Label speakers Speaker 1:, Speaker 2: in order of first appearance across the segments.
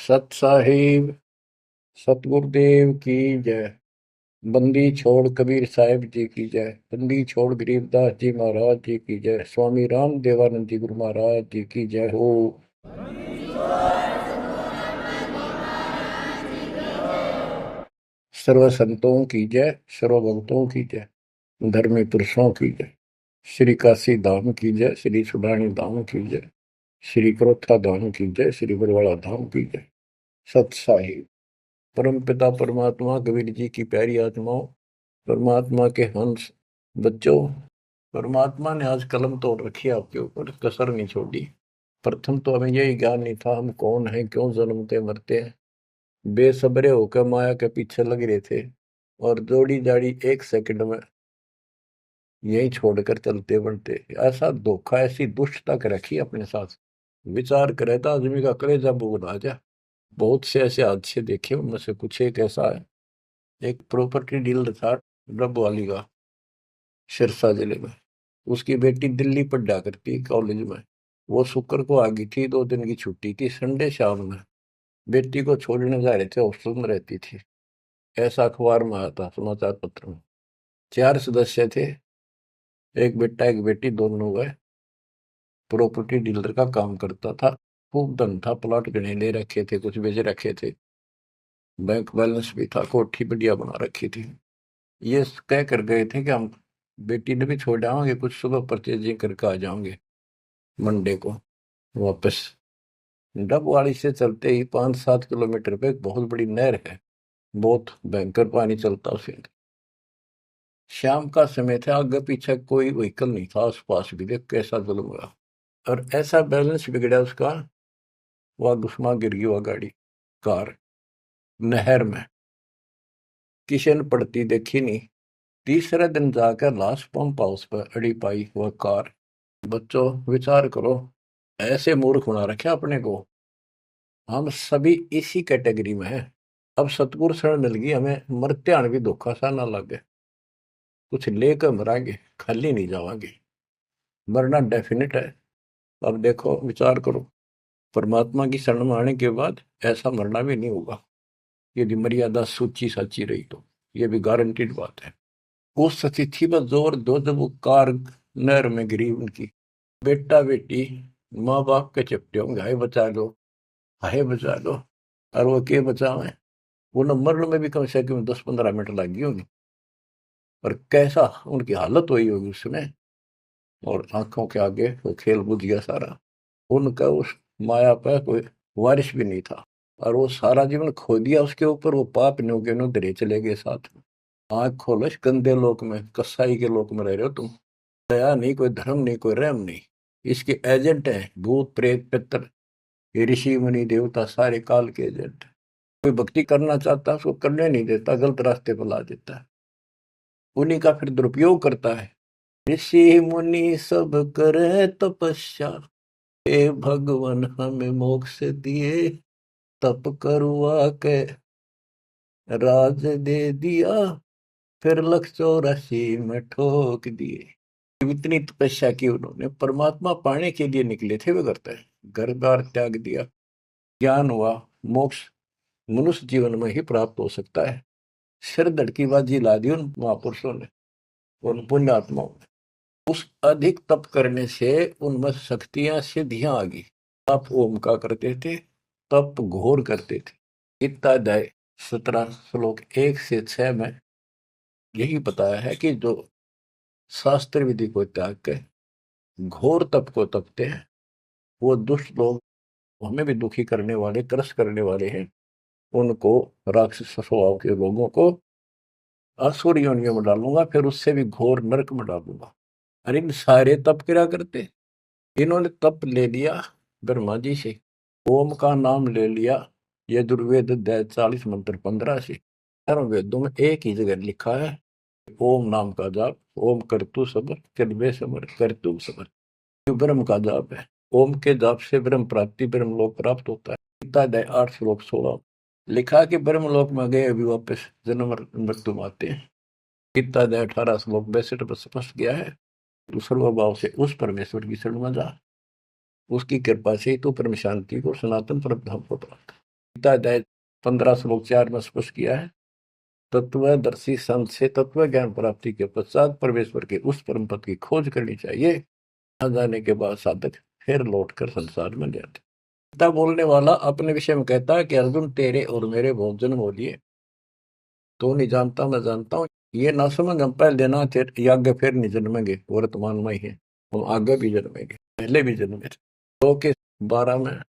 Speaker 1: सत साहिब सतगुरुदेव की जय। बंदी छोड़ कबीर साहिब जी की जय। बंदी छोड़ गरीबदास जी महाराज जी की जय। स्वामी राम देवानंद जी गुरु महाराज जी की जय हो। सर्व संतों की जय, सर्व भक्तों की जय, धर्मी पुरुषों की जय। श्री काशी धाम की जय, श्री सुडानी धाम की जय, श्री क्रोथा धाम की जय, श्री बरवाड़ा धाम की जय। सत साहिब परम पिता परमात्मा कबीर जी की प्यारी आत्माओं, परमात्मा के हंस बच्चों, परमात्मा ने आज कलम तोड़ रखी है आपके ऊपर, कसर नहीं छोड़ी। प्रथम तो हमें यही ज्ञान नहीं था हम कौन हैं, क्यों जन्मते मरते हैं। बेसब्रे होकर माया के पीछे लग रहे थे और जोड़ी जाड़ी एक सेकंड में यही छोड़कर चलते बढ़ते। ऐसा धोखा, ऐसी दुष्टता कर रखी अपने साथ। विचार करे तो आदमी का कलेजा बोल आ जा। बहुत से ऐसे हादसे देखे, उनमें से कुछ एक ऐसा है। एक प्रॉपर्टी डीलर था रब वाली का, सिरसा जिले में। उसकी बेटी दिल्ली पढ़ा करती कॉलेज में। वो शुक्र को आ गई थी, 2 दिन की छुट्टी थी, संडे शाम में बेटी को छोड़ने जा रहे थे, हॉस्टल में रहती थी। ऐसा अखबार में आया था, समाचार पत्र में। 4 सदस्य थे, एक बेटा एक बेटी, दोनों गए। प्रॉपर्टी डीलर का काम करता था, खूब धन था, प्लॉट गणे ले रखे थे, कुछ बेच रखे थे, बैंक बैलेंस भी था, कोठी बढ़िया बना रखी थी। ये कह कर गए थे कि हम बेटी ने भी छोड़ आएंगे, कुछ सुबह परचेजिंग करके आ जाओगे मंडे को वापस। डबवाली से चलते ही 5-7 किलोमीटर पे एक बहुत बड़ी नहर है, बहुत भयंकर पानी चलता उसे। शाम का समय था, आगे पीछे कोई व्हीकल नहीं था आसपास भी, देख कैसा जुल्म हुआ। और ऐसा बैलेंस बिगड़ा उसका, वह घुसमा गिर गई वह गाड़ी, कार, नहर में। किसी ने पड़ती देखी नहीं। तीसरे दिन जाकर लाश पंप हाउस पर अड़ी पाई वह कार। बच्चों विचार करो, ऐसे मूर्ख बना रखे अपने को। हम सभी इसी कैटेगरी में हैं। अब सतगुरु शरण मिल गई हमें, मरते आने भी धोखा सा ना लगे। कुछ लेकर मरांगे, खाली नहीं जावांगे। मरना डेफिनेट है। अब देखो विचार करो, परमात्मा की शरण में आने के बाद ऐसा मरना भी नहीं होगा, यदि मर्यादा सूची साची रही तो। ये भी गारंटीड बात है। उस स्थिति पर जोर दो जब वो कार नहर में गिरी उनकी। बेटा बेटी माँ बाप के चपटे होंगे, हाय बचा लो, हाय बचा लो। और वो के बचावे, वो न मरण में भी कम से कम 10-15 मिनट लग गई होगी। और कैसा उनकी हालत हुई होगी उसमें। और आंखों के आगे वो खेल बुझ गया सारा। उनका उस माया पर कोई वारिस भी नहीं था। और वो सारा जीवन खो दिया उसके ऊपर, वो पाप न्योगे नो धरे चले गए साथ में। आंख खोलो, इस गंदे लोक में, कसाई के लोक में रह रहे हो तुम। दया नहीं, कोई धर्म नहीं, कोई रहम नहीं। इसके एजेंट हैं भूत प्रेत पितर, ये ऋषि मुनि देवता, सारे काल के एजेंट। कोई भक्ति करना चाहता है उसको करने नहीं देता, गलत रास्ते पर ला देता है, उन्हीं का फिर दुरुपयोग करता है। ऋषि मुनि सब करे तपस्या, हे भगवान हमें मोक्ष दिए। तप करवा के राज दे दिया, फिर 184 में ठोक दिए। इतनी तपस्या की उन्होंने, परमात्मा पाने के लिए निकले थे वे, करते हैं घर बार त्याग दिया। ज्ञान हुआ, मोक्ष मनुष्य जीवन में ही प्राप्त हो सकता है। सिर धड़की बाजी ला दी उन महापुरुषों ने, उन पुण्यात्माओं ने। उस अधिक तप करने से उनमें शक्तियां सिद्धियां आ गई। तप ओम का करते थे, तप घोर करते थे। इत्यादि 17 श्लोक 1 से 6 में यही बताया है कि जो शास्त्र विधि को त्याग के घोर तप को तपते हैं, वो दुष्ट लोग, हमें भी दुखी करने वाले, त्रस्त करने वाले हैं, उनको, राक्षस स्वभाव के लोगों को असुर योनियों में डालूंगा, फिर उससे भी घोर नरक में डालूंगा। अरे इन सारे तप क्या करते, इन्होंने तप ले लिया ब्रह्मा जी से, ओम का नाम ले लिया, यजुर्वेद अध्याय 40 मंत्र 15 से। चारों वेदों में एक ही जगह लिखा है, ओम नाम का जाप, ओम करतु सबर चलबे समर करतु सबर, जो ब्रह्म का जाप है। ओम के जाप से ब्रह्म प्राप्ति, ब्रह्म लोक प्राप्त होता है। गीता अध्याय 8 श्लोक 16 लिखा कि ब्रह्म लोक में गए अभी वापस जन्म मृत्यु में आते हैं। गीता अध्याय 18 श्लोक 62 पर स्पष्ट गया है, तू सर्वभाव से उस परमेश्वर की शरण में जा, उसकी कृपा से तो परम शांति को, सनातन परम धाम को प्राप्त। गीता अध्याय 15 श्लोक 4 में स्पष्ट किया है, तत्वदर्शी संत से तत्व ज्ञान प्राप्ति के पश्चात परमेश्वर के उस परम पद की खोज करनी चाहिए। आ जाने के बाद साधक फिर लौटकर संसार में जाते। गीता बोलने वाला अपने विषय में कहता है कि अर्जुन, तेरे और मेरे बहुत जन्म हो लिए, तो नहीं जानता मैं जानता हूँ। ये ना समझ, हम पहले ना थे, आगे फिर नहीं जन्मेंगे, वर्तमान में ही है, हम आगे भी जन्मेंगे, पहले भी जन्मे थे। 2 के 12 में,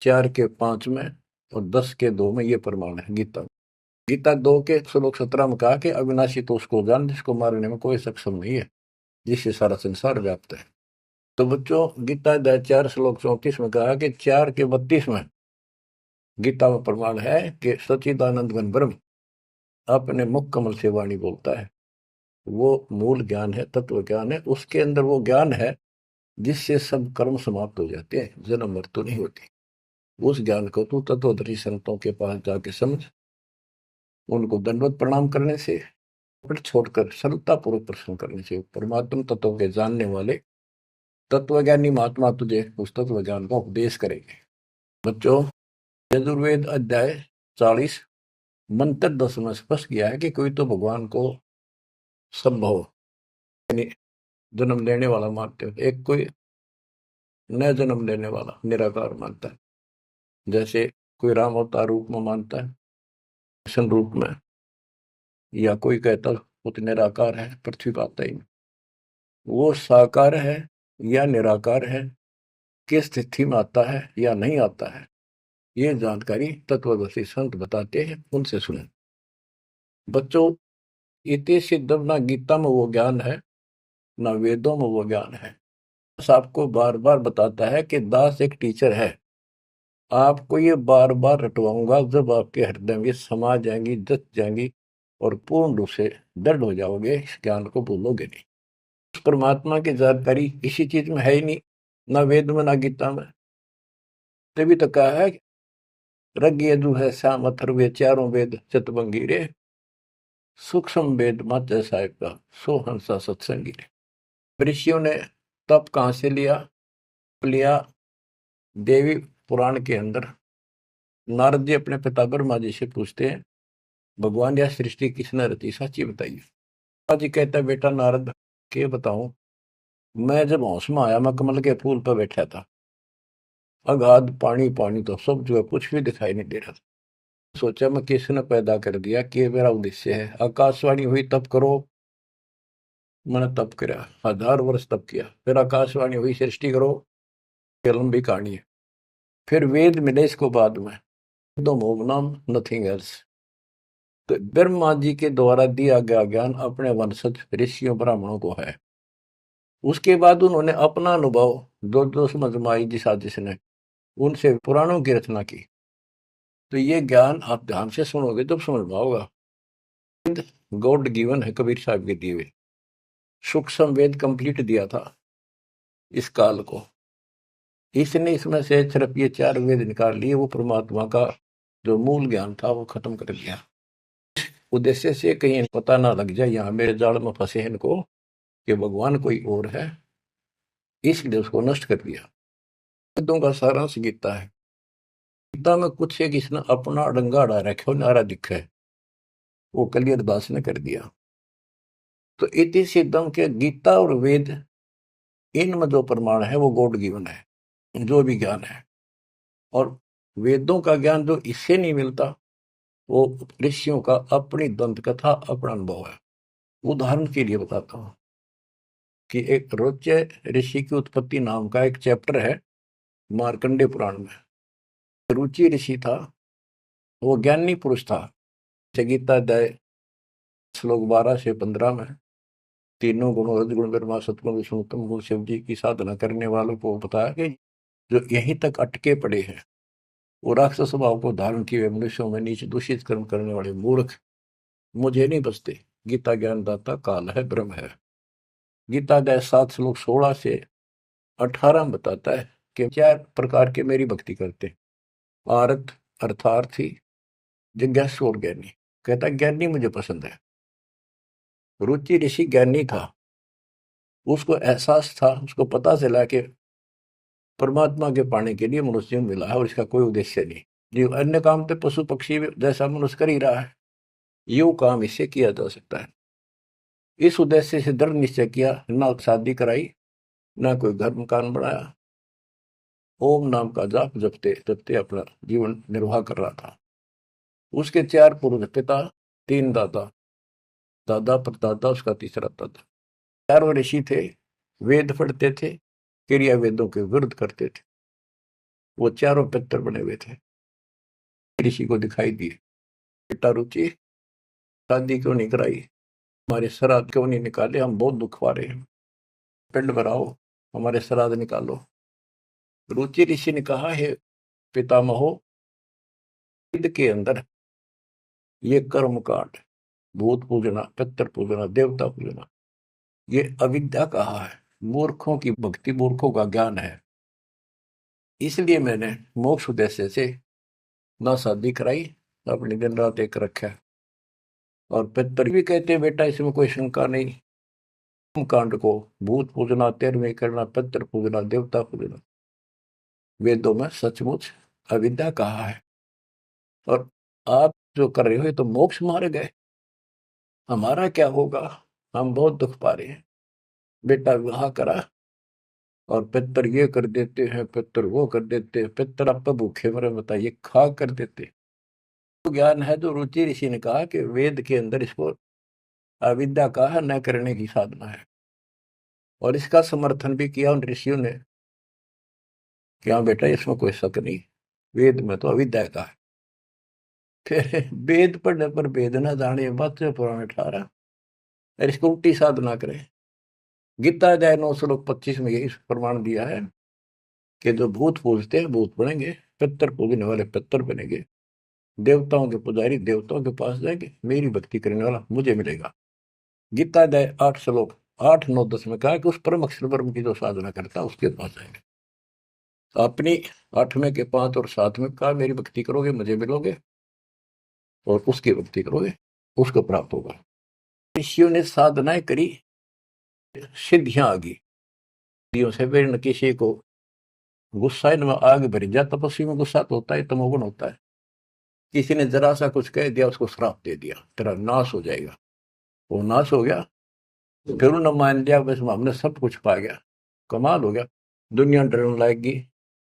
Speaker 1: 4 के 5 में और 10 के 2 में ये प्रमाण है गीता। गीता 2 के श्लोक 17 में कहा कि अविनाशी तो उसको जान जिसको मारने में कोई सक्षम नहीं है, जिससे सारा संसार व्याप्त है। तो बच्चों, गीता अध्याय 4 श्लोक 34 में कहा कि 4 के 32 में गीता में प्रमाण है कि सच्चिदानंद घन ब्रह्म अपने मुख कमल से वाणी बोलता है। वो मूल ज्ञान है, तत्व ज्ञान है, उसके अंदर वो ज्ञान है जिससे सब कर्म समाप्त हो जाते हैं, जन्म मृत्यु नहीं होती। उस ज्ञान को तू तत्वदर्शी संतों के पास जाके समझ, उनको दंडवत प्रणाम करने से, फिर छोड़कर सरलता पूर्वक प्रश्न करने से परमात्मा तत्व के जानने वाले तत्वज्ञानी महात्मा तुझे उस तत्व ज्ञान का उपदेश करेंगे। बच्चों, यजुर्वेद अध्याय 40 मंत्र 10 में स्पष्ट किया है कि कोई तो भगवान को संभव यानी जन्म लेने वाला मानते हो, एक कोई न जन्म लेने वाला निराकार मानता है। जैसे कोई राम अवतार रूप में मानता है, कृष्ण रूप में, या कोई कहता वो तो निराकार है, पृथ्वी पर आता ही नहीं। वो साकार है या निराकार है, किस स्थिति में आता है या नहीं आता है, ये जानकारी तत्वदर्शी संत बताते हैं, उनसे सुने। बच्चों, इति सिद्धम, ना गीता में वो ज्ञान है ना वेदों में वो ज्ञान है। दास आपको बार बार बताता है कि दास एक टीचर है। आपको ये बार बार रटवाऊंगा, जब आपके हृदय में समा जाएंगी, जच जाएंगी और पूर्ण रूप से दृढ़ हो जाओगे, इस ज्ञान को भूलोगे नहीं। उस परमात्मा की जानकारी इसी चीज में है ही नहीं, ना वेद में ना गीता में। तभी तो कहा है रग यजु है श्याम अथर्व चारों वेद चतुर्भंगी रे, सूक्ष्म वेद मत साहिब का सो हंसा सत्संगी रे। ऋषियों ने तप कहां से लिया? देवी पुराण के अंदर नारद जी अपने पिता ब्रह्मा जी से पूछते हैं, भगवान यह सृष्टि किसने रची, सच्ची बताइए। ब्रह्मा जी कहता है, बेटा नारद के बताऊं, मैं जब होश में आया, मैं कमल के फूल पर बैठा था, अगाध पानी पानी तो सब जो है, कुछ भी दिखाई नहीं दे रहा था। सोचा मैं किसने पैदा कर दिया, कि मेरा उद्देश्य है। आकाशवाणी हुई तप करो, मैंने तप किया, 1000 वर्ष तप किया। फिर आकाशवाणी हुई सृष्टि करो, ये लंबी कहानी है। फिर वेद मिले इसको बाद में, दो मोम नथिंग एल्स। तो ब्रह्मा जी के द्वारा दिया गया ज्ञान अपने वंशज ऋषियों ब्राह्मणों को है। उसके बाद उन्होंने अपना अनुभव जो जो समझ में आई जिस आदिश ने, उनसे पुराणों की रचना की। तो ये ज्ञान आप ध्यान से सुनोगे तब समझ में आओगा। गॉड गिवन है कबीर साहब के दिए हुए। सूक्ष्म वेद कंप्लीट दिया था इस काल को, इसने इसमें से सिर्फ ये 4 वेद निकाल लिए, वो परमात्मा का जो मूल ज्ञान था वो खत्म कर दिया। उद्देश्य से कहीं पता ना लग जाए यहाँ मेरे जाल में फंसे इनको कि भगवान कोई और है, इसलिए उसको नष्ट कर दिया। वेदों का सारांश गीता है। गीता में कुछ एक इसने अपना अड़ंगा अड़ा रखे, नारा दिखा है, वो कलियर दास ने कर दिया। तो इति सिद्धम के गीता और वेद, इनमें जो प्रमाण है वो गॉड गिवन है, जो भी ज्ञान है। और वेदों का ज्ञान जो इससे नहीं मिलता, वो ऋषियों का अपनी दंत कथा, अपना अनुभव है। उदाहरण के लिए बताता हूं कि एक रोच्य ऋषि की उत्पत्ति नाम का एक चैप्टर है मार्कंडे पुराण में। रुचि ऋषि था, वो ज्ञानी पुरुष था। गीता अध्याय श्लोक 12 से 15 में तीनों गुणों रजगुण ब्रह्मा सतगुण विष्णु उत्तम गुण शिव जी की साधना करने वालों को बताया कि जो यहीं तक अटके पड़े हैं, वो राक्षस स्वभाव को धारण किए हुए मनुष्यों में नीचे दूषित कर्म करने वाले मूर्ख मुझे नहीं बचते। गीता ज्ञानदाता काल है, ब्रह्म है। गीता अध्याय 7 श्लोक 16 से 18 में बताता है कि 4 प्रकार के मेरी भक्ति करते, आरत अर्थार्थी जिज्ञासु और ज्ञानी। कहता ज्ञानी मुझे पसंद है। रुचि ऋषि ज्ञानी था, उसको एहसास था, उसको पता चला कि परमात्मा के पाने के लिए मनुष्य मिला है और इसका कोई उद्देश्य नहीं। जो अन्य काम तो पशु पक्षी जैसा मनुष्य कर ही रहा है, यो काम इससे किया जा सकता है। इस उद्देश्य से दृढ़ निश्चय किया, ना शादी कराई, ना कोई घर मकान बनाया, ओम नाम का जाप जपते जपते अपना जीवन निर्वाह कर रहा था। उसके 4 पूर्व पिता, 3 दादा, दादा परदादा, उसका तीसरा दादा। 4 ऋषि थे, वेद पढ़ते थे, क्रिया वेदों के विरुद्ध करते थे। वो चारों पितर बने हुए थे। ऋषि को दिखाई दिए, बेटा रुचि शादी क्यों नहीं कराई, हमारे श्राद्ध क्यों नहीं निकाले, हम बहुत दुख पा रहे हैं, पिंड भराओ, हमारे श्राद्ध निकालो। रुचि ऋषि ने कहा, है पितामहो, वेद के अंदर ये कर्म कांड, भूत पूजना, पितर पूजना, देवता पूजना, ये अविद्या कहा है, मूर्खों की भक्ति, मूर्खों का ज्ञान है। इसलिए मैंने मोक्ष उद्देश्य से ना शादी कराई, अपनी दिन रात एक रखा। और पितर भी कहते बेटा इसमें कोई शंका नहीं, कांड को भूत पूजना, 13वें करना, पितर पूजना, देवता पूजना, वेदों में सचमुच अविद्या कहा है। और आप जो कर रहे हो ये तो मोक्ष मारे गए, हमारा क्या होगा, हम बहुत दुख पा रहे हैं। बेटा विवाह करा और पितर ये कर देते हैं, पितर वो कर देते हैं, पितर आप भूखे मरे बताइए, खा कर देते। तो ज्ञान है जो रुचि ऋषि ने कहा कि वेद के अंदर इसको अविद्या का है, न करने की साधना है। और इसका समर्थन भी किया उन ऋषियों ने कि हाँ बेटा इसमें कोई शक नहीं, वेद में तो अविद्या का है। फिर वेद पढ़ने पर वेद न जाने, बात पुराण 18, और इसको उल्टी साधना करें। गीता अध्याय 9 श्लोक 25 में यही प्रमाण दिया है कि जो भूत पूजते हैं भूत बनेंगे, पितर पूजने वाले पितर बनेंगे, देवताओं के पुजारी देवताओं के पास जाएंगे, मेरी भक्ति करने वाला मुझे मिलेगा। गीता अध्याय 8 श्लोक 8, 9, 10 में कहा कि उस परम अक्षर ब्रह्म की जो साधना करता है उसके पास जाएंगे। अपनी 8वें के 5 और 7 में कहा मेरी भक्ति करोगे मुझे मिलोगे, और उसकी भक्ति करोगे उसको प्राप्त होगा। ऋषियों ने साधनाएं करी, सिद्धियां आ गई। सिद्धियों से फिर न किसी को गुस्सा इनमें आग भरी जा, तपस्वी में गुस्सा तो होता है, तमोगुण होता है। किसी ने जरा सा कुछ कह दिया, उसको श्राप दे दिया, तेरा नाश हो जाएगा। वो नाश हो गया, फिर उन्होंने मान लिया बस हमने सब कुछ पा गया, कमाल हो गया। दुनिया डरने लगेगी,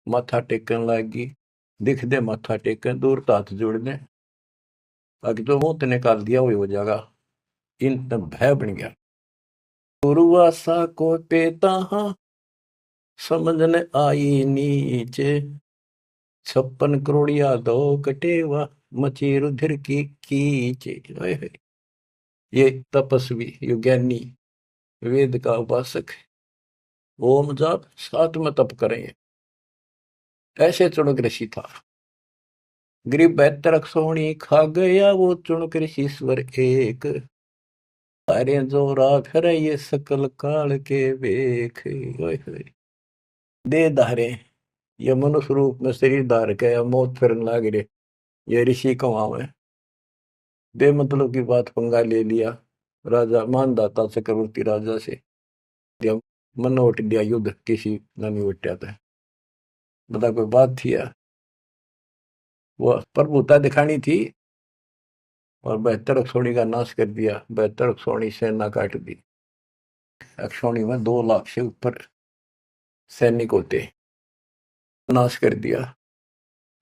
Speaker 1: माथा टेकने लगेगी, दिख दे माथा टेकन, दूर तो हाथ जोड़ने, अगर तो मुंह निकाल दिया वही हो जाएगा। इन भय बन गया। गुरुवासा को पेता हाँ, समझने आई नीचे, 56 करोड़िया दो कटेवा, मची रुधिर की कीचे। ये तपस्वी, ये ज्ञानी, वेद का उपासक, ओम जाप 7 में तप करें, ऐसे चुणक ऋषि था। गरीब 72 सोनी खा गया वो चुणक ऋषिश्वर एक, अरे जो राख रहे ये सकल काल के वेख। दे धारे, ये मनुष्य रूप में शरीर धार के मौत फिरन लाग रहे, ये ऋषि कमाओ है। दे मतलब की बात पंगा ले लिया, राजा मानदाता चक्रवर्ती राजा से मन उठ दिया, युद्ध किसी नहीं उठा था, बता कोई बात थी या वो प्रभुता दिखानी थी। और 72 अक्षौणी का नाश कर दिया, 72 अक्षौणी सेना काट दी। अक्षौणी में 2 लाख से ऊपर सैनिक होते, नाश कर दिया।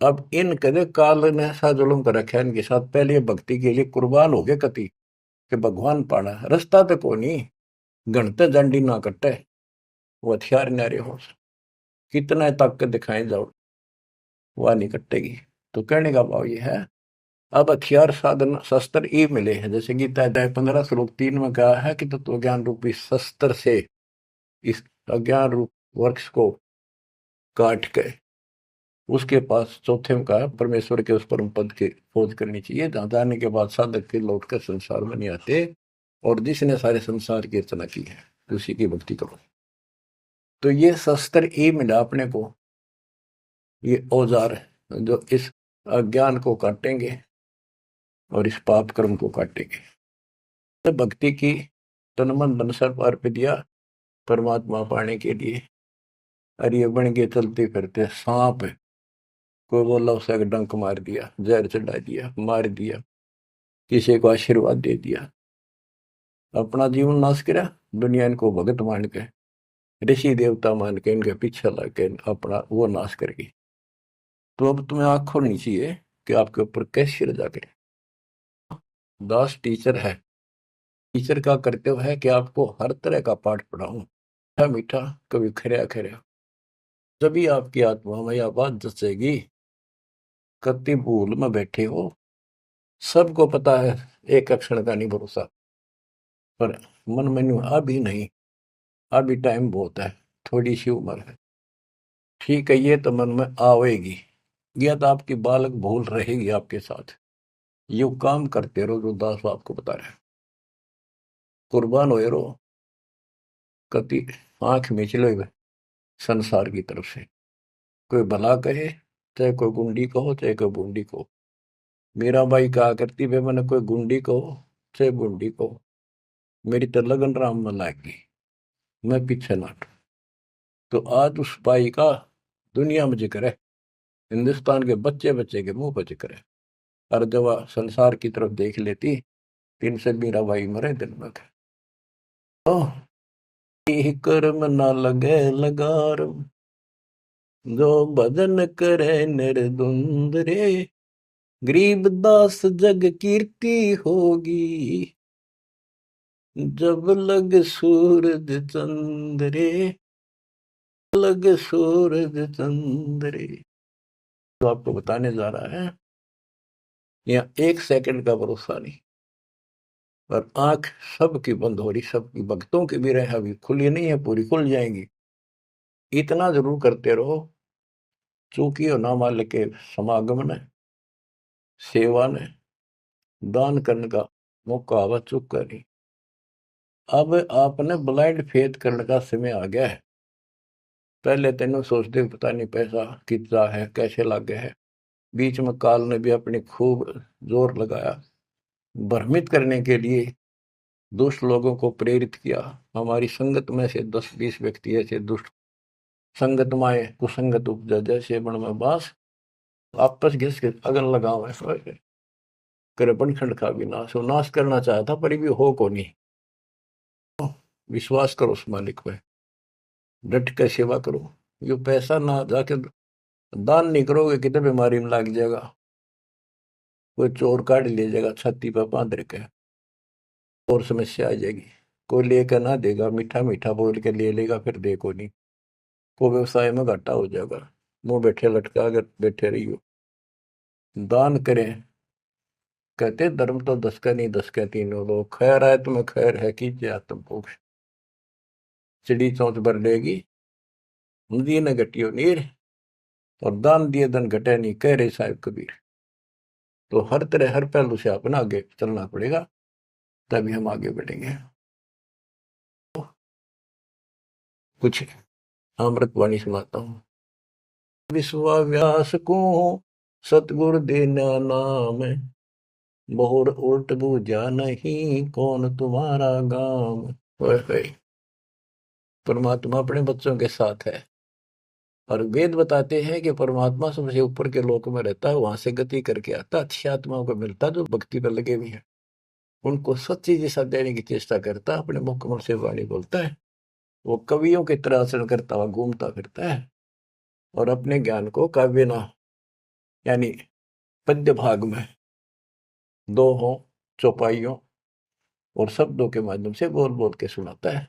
Speaker 1: अब इन कदे काल ने ऐसा जुल्म कर रखा इनके साथ, पहले भक्ति के लिए कुर्बान हो गए कति कि भगवान पाना रास्ता पे को नहीं, घंटे जंडी ना कटे, वो हथियार नारे हो, कितना ताकत दिखाए जाओ वह नहीं कटेगी। तो कहने का भाव ये है, अब हथियार साधन शस्त्र ये मिले हैं, जैसे गीता अध्याय 15 श्लोक 3 में कहा है कि तत्व ज्ञान रूपी शस्त्र से इस अज्ञान रूप वृक्ष को काट के उसके पास, चौथे में कहा परमेश्वर के उस परम पद की खोज करनी चाहिए, जहां जाने के बाद साधक फिर लौट कर संसार में नहीं आते, और जिसने सारे संसार की रचना की है उसी की भक्ति करो। तो ये शस्त्र ये मिला अपने को, ये औजार जो इस अज्ञान को काटेंगे और इस पाप कर्म को काटेंगे। तो भक्ति की तन मन धन सब अर्पित दिया परमात्मा पाने के लिए, और ये बन के चलते फिरते सांप कोई बोला उसे डंक मार दिया, जहर चढ़ा दिया, मार दिया, किसी को आशीर्वाद दे दिया, अपना जीवन नाश करा। दुनिया इनको भगत मान के, ऋषि देवता मान के, इनके पीछे लग के अपना वो नाश कर गई। तो अब तुम्हें आंख खोलनी चाहिए कि आपके ऊपर कैसी रजा करे। दास टीचर है। टीचर का कर्तव्य है कि आपको हर तरह का पाठ पढ़ाऊं, मीठा मीठा, कभी खरा खरा। जभी आपकी आत्मा में यह बात जचेगी, कति भूल में बैठे हो, सबको पता है एक क्षण का नहीं भरोसा, पर मन में अभी नहीं, अभी टाइम बहुत है, थोड़ी सी उम्र है, ठीक है, ये तो मन में आवेगी। यह तो आपकी बालक भूल रहेगी आपके साथ। यू काम करते रहो जो दास आपको बता रहे हैं, कुर्बान हो रहो, कति आंख में चलो संसार की तरफ से। कोई भला कहे, चाहे कोई गुंडी कहो, चाहे कोई बूंदी कहो। मेरा भाई कहा करती वे, मैंने कोई गुंडी कहो चाहे बूंदी कहो, मेरी तो लगन राम में लागी, मैं पीछे ना हटूं। तो आज उस भाई का दुनिया में जिक्र है, हिंदुस्तान के बच्चे बच्चे के मुंह पर जिक्र है। और जब वह संसार की तरफ देख लेती, तीन से मेरा भाई मरे दिन में तो कर्म ना लगे लगार, जो भजन करे निर्धुंद रे, गरीब दास जग कीर्ति होगी, जब लग सूरज चंद्रे, लग सूरज चंद्रे। तो आपको बताने जा रहा है, यहाँ एक सेकंड का भरोसा नहीं। और आंख सबकी बंद हो रही, सबकी, भक्तों की भी रहे, अभी खुली नहीं है, पूरी खुल जाएंगी। इतना जरूर करते रहो, चूंकि ना मालिक के समागम ने, सेवा ने, दान करने का मौका आवा चुका नहीं। अब आपने ब्लाइंड फेथ करने का समय आ गया है। पहले तेनों सोचते पता नहीं पैसा कितना है, कैसे लागे है। बीच में काल ने भी अपनी खूब जोर लगाया, भ्रमित करने के लिए दुष्ट लोगों को प्रेरित किया। हमारी संगत में से 10-20 व्यक्ति ऐसे दुष्ट, संगत माए कुसंगत उपजा, जैसे बण में बास, आपस घिस के अगन लगाओ, करे बनखंड का भी नाश हो। नाश करना चाहता पर भी हो को नहीं। विश्वास करो उस मालिक पे, डट के सेवा करो। ये पैसा ना जाके दान नहीं करोगे, कितने बीमारी में लग जाएगा, कोई चोर काट ले जाएगा छाती पर बांध के, और समस्या आ जाएगी। कोई लेकर ना देगा, मीठा मीठा बोल के ले लेगा, फिर देखो नहीं, को व्यवसाय में घाटा हो जाएगा। मुंह बैठे लटका अगर बैठे रही हो। दान करें, कहते धर्म तो 10 का नहीं, 10 के तीनों लोग। खैर है तुम्हें, खैर है कीजिए आत्म मोक्ष, चिड़ी चौंच भर लेगी, नदी न घटियो नीर, और दान दिए धन घटे नहीं, कह रहे साहिब कबीर। तो हर तरह, हर पहलू से अपना आगे चलना पड़ेगा, तभी हम आगे बढ़ेंगे। कुछ अमृतवाणी सुनाता हूँ। विश्वाव्यास को सतगुरु देना नाम, बहुर उल्ट बूझा नहीं, कौन तुम्हारा गाम। परमात्मा अपने बच्चों के साथ है, और वेद बताते हैं कि परमात्मा सबसे ऊपर के लोक में रहता है, वहां से गति करके आता, अच्छी आत्माओं को मिलता जो भक्ति पर लगे हुए हैं, उनको सच्ची दिशा देने की चेष्टा करता, अपने मुखमल से वाणी बोलता है। वो कवियों की तरह आचरण करता हुआ घूमता फिरता है, और अपने ज्ञान को काव्य ना, यानी पद्य भाग में, दोहों, चौपाइयों और शब्दों के माध्यम से बोल बोल के सुनाता है,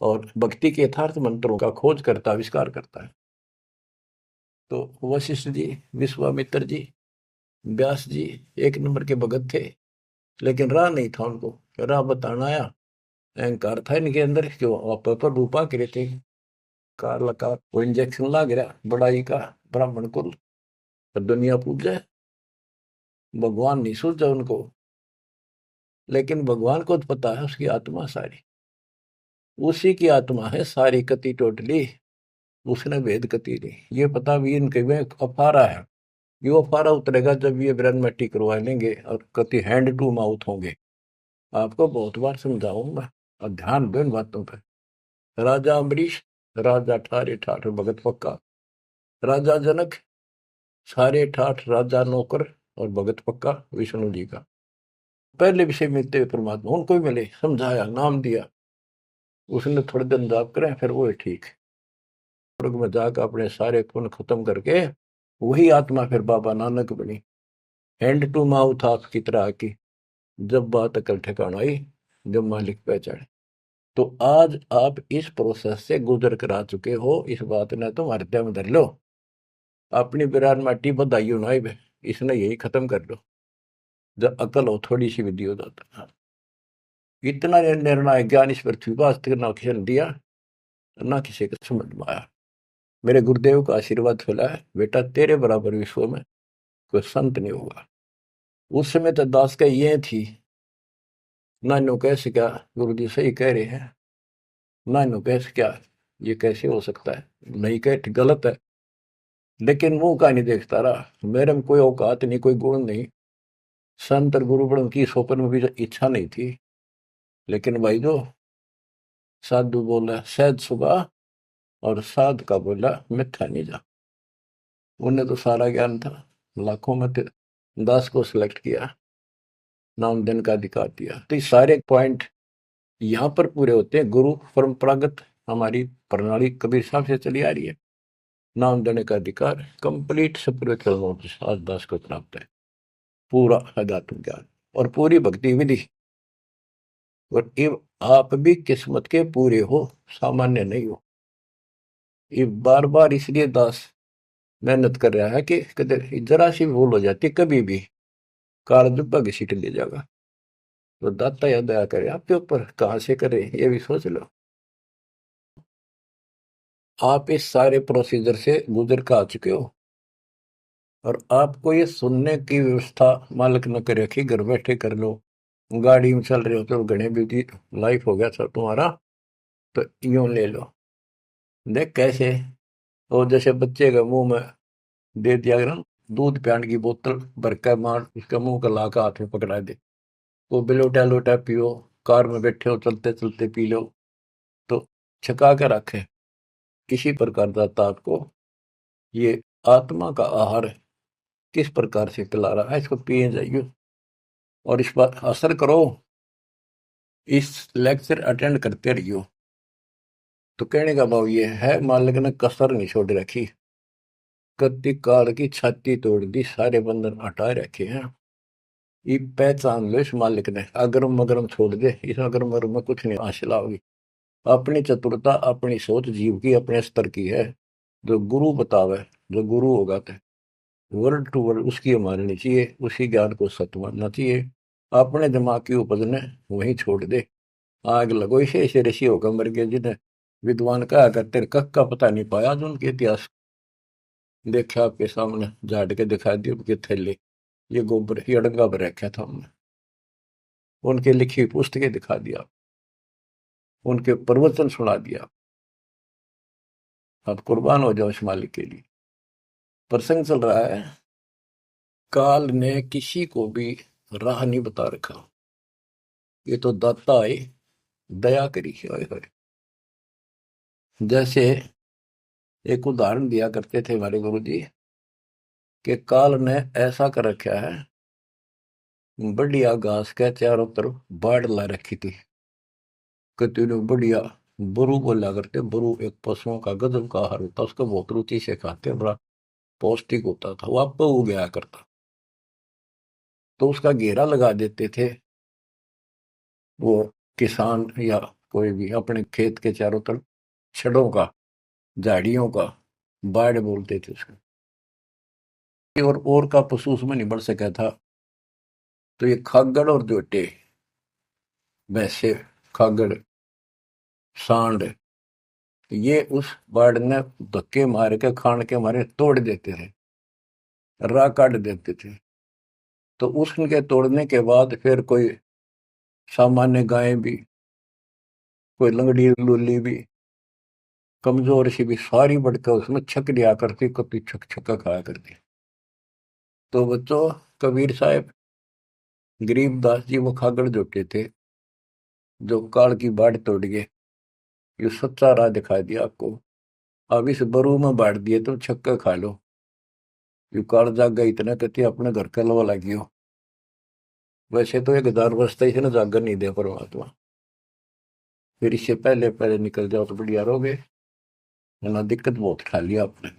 Speaker 1: और भक्ति के यथार्थ मंत्रों का खोज करता, आविष्कार करता है। तो वशिष्ठ जी, विश्वामित्र जी, व्यास जी एक नंबर के भगत थे, लेकिन राह नहीं था उनको, राह बताना आया। अहंकार था इनके अंदर, जो आप पर रूपा करे थे, कार लगा वो इंजेक्शन ला गिरा बड़ाई का, ब्राह्मण कुल दुनिया पूजा, भगवान नहीं सूझा उनको। लेकिन भगवान को तो पता है उसकी आत्मा सारी, उसी की आत्मा है सारी कति टोटली, उसने भेद कति नहीं। ये पता भी इनके में अफारा है, ये अफारा उतरेगा जब ये ब्रह्म मट्टी करवा लेंगे और कति हैंड टू माउथ होंगे। आपको बहुत बार समझाऊं मैं, और ध्यान दो इन बातों पर। राजा अम्बरीश, राजा ठारे ठाठ भगत पक्का, राजा जनक सारे ठाठ राजा नौकर और भगत पक्का विष्णु जी का। पहले विषय मिलते हुए परमात्मा उनको ही मिले, समझाया, नाम दिया, उसने थोड़े दिन जाप करें, फिर वो ठीक स्वर्ग में जाकर अपने सारे पुण्य खत्म करके वही आत्मा फिर बाबा नानक बनी, हैंड टू माउथ आपकी तरह की। जब बात अकल ठिकाना आई, जब मालिक पहचाने। तो आज आप इस प्रोसेस से गुजर कर आ चुके हो, इस बात ने तुम हृदय में धर लो। अपनी बिरान माटी बधाइयो ना, इसने यही खत्म कर लो। जब अकल हो थोड़ी सी विधि हो जाता है। इतना निर्णायक ज्ञान इस पृथ्वी पर आज तक ना किसी ने दिया, ना किसी को समझ में आया। मेरे गुरुदेव का आशीर्वाद फैला है, बेटा तेरे बराबर विश्व में कोई संत नहीं होगा। उस समय तो दास का ये थी, ना नो कैसे क्या गुरु जी सही कह रहे हैं, ना नो कैसे क्या ये कैसे हो सकता है, नहीं कह गलत है, लेकिन मुंह का नहीं देखता रहा। मेरे में कोई औकात नहीं, कोई गुण नहीं, संत और गुरु बड़ों की सोपन में भी इच्छा नहीं थी। लेकिन भाई जो साधु बोला सहज सुबह, और साध का बोला मिथ्या नहीं जा। उन्हें तो सारा ज्ञान था, लाखों में दास को सिलेक्ट किया, नाम देने का अधिकार दिया। तो ये सारे पॉइंट यहाँ पर पूरे होते हैं। गुरु परंपरागत हमारी प्रणाली कबीर साहब से चली आ रही है। नाम देने का अधिकार कंप्लीट स्पिरिचुअल नॉलेज आज दास को प्राप्त है, पूरा अध्यात्म ज्ञान और पूरी भक्ति विधि। और ये आप भी किस्मत के पूरे हो, सामान्य नहीं हो। ये बार बार इसलिए दास मेहनत कर रहा है कि कदर जरा सी भूल हो जाती कभी भी काल दुब्बा घसीट ले जाएगा। तो दाता या दया करे आपके ऊपर, कहाँ से करे ये भी सोच लो। आप इस सारे प्रोसीजर से गुजर कर आ चुके हो, और आपको ये सुनने की व्यवस्था मालिक न कर रखी, घर बैठे कर लो। गाड़ी में चल रहे हो तो घने बिजी लाइफ हो गया सब तुम्हारा, तो यूं ले लो। देख कैसे, और जैसे बच्चे के मुंह में दे दिया अगर दूध पियाने की बोतल भर कर मार, उसका मुंह का लाकर हाथ में पकड़ा दे, वो बिलोटा लोटा पियो, कार में बैठे हो चलते चलते पी लो, तो छका के रखे। किसी प्रकार दाता आपको ये आत्मा का आहार किस प्रकार से पिला रहा है, इसको पिए जाइए और इस पर असर करो। इस लेक्चर अटेंड करते रहियो। तो कहने का भाव ये है, मालिक ने कसर नहीं छोड़ रखी, कत्ती काल की छाती तोड़ दी, सारे बंधन हटा रखे हैं। ये पहचान लो इस मालिक ने, अगरम मगरम छोड़ दे, इस अगरम मगरम में कुछ नहीं हासिल होगी। अपनी चतुरता अपनी सोच जीव की अपने स्तर की है। जो गुरु बतावे, जो गुरु होगा तो वर्ड टू वर्ड उसकी माननी चाहिए, उसी ज्ञान को सत्य मानना चाहिए। अपने दिमाग की उपज ने वहीं छोड़ दे। आग लगो इसे, ऐसे ऋषि होकर मर गए जिन्हें विद्वान कहा करते कख का पता नहीं पाया, जो उनके इतिहास देखा आपके सामने झाड़ के दिखा दी उनके थैले, ये गोबर ये अड़ंगा पर रखा था हमने, उनके लिखी पुस्तकें दिखा दिया, उनके प्रवचन सुना दिया। अब कुर्बान हो जाओ इस मालिक के लिए। प्रसंग चल रहा है, काल ने किसी को भी राह नहीं बता रखा, ये तो दाता है, दया करी है। जैसे एक उदाहरण दिया करते थे हमारे गुरु जी, कि काल ने ऐसा कर रखा है, बढ़िया घास के चारों तरफ बाढ़ ला रखी थी, कतने बढ़िया। बरू बोला करते, बरू एक पशुओं का गजब का आहार होता, उसको बहुत रुचि से खाते, बड़ा पौष्टिक होता था, वो आप उग गया करता। तो उसका घेरा लगा देते थे वो किसान या कोई भी अपने खेत के चारों तरफ, छड़ों का, झाड़ियों का, बाढ़ बोलते थे उसको। और का पशु उसमें नहीं बढ़ सका था। तो ये खागड़ और जोटे, वैसे खागड़, सांड, ये उस बाढ़ ने धक्के मार के खान के मारे तोड़ देते थे, राह काट देते थे। तो उसके तोड़ने के बाद फिर कोई सामान्य गाय भी, कोई लंगड़ी लूली भी, कमजोर सी भी, सारी बढ़कर उसमें छक लिया करती, कभी छक छक्का खाया करती। तो बच्चों, कबीर साहब, गरीबदास जी वो खागड़ जोटे थे, जो काल की बाढ़ तोड़ गए। ये सच्चा राह दिखा दिया आपको। अब इस बरू में बांट दिए, तुम छक्का खा लो। यू काल जागा इतना कहती अपने घर का लवा लगी हो। वैसे तो 1000 वर्ष तक इसे ना जागर नहीं दिया परमात्मा, फिर इससे पहले पहले निकल जाओ तो बढ़िया रहोगे, है ना। दिक्कत बहुत खा लिया आपने।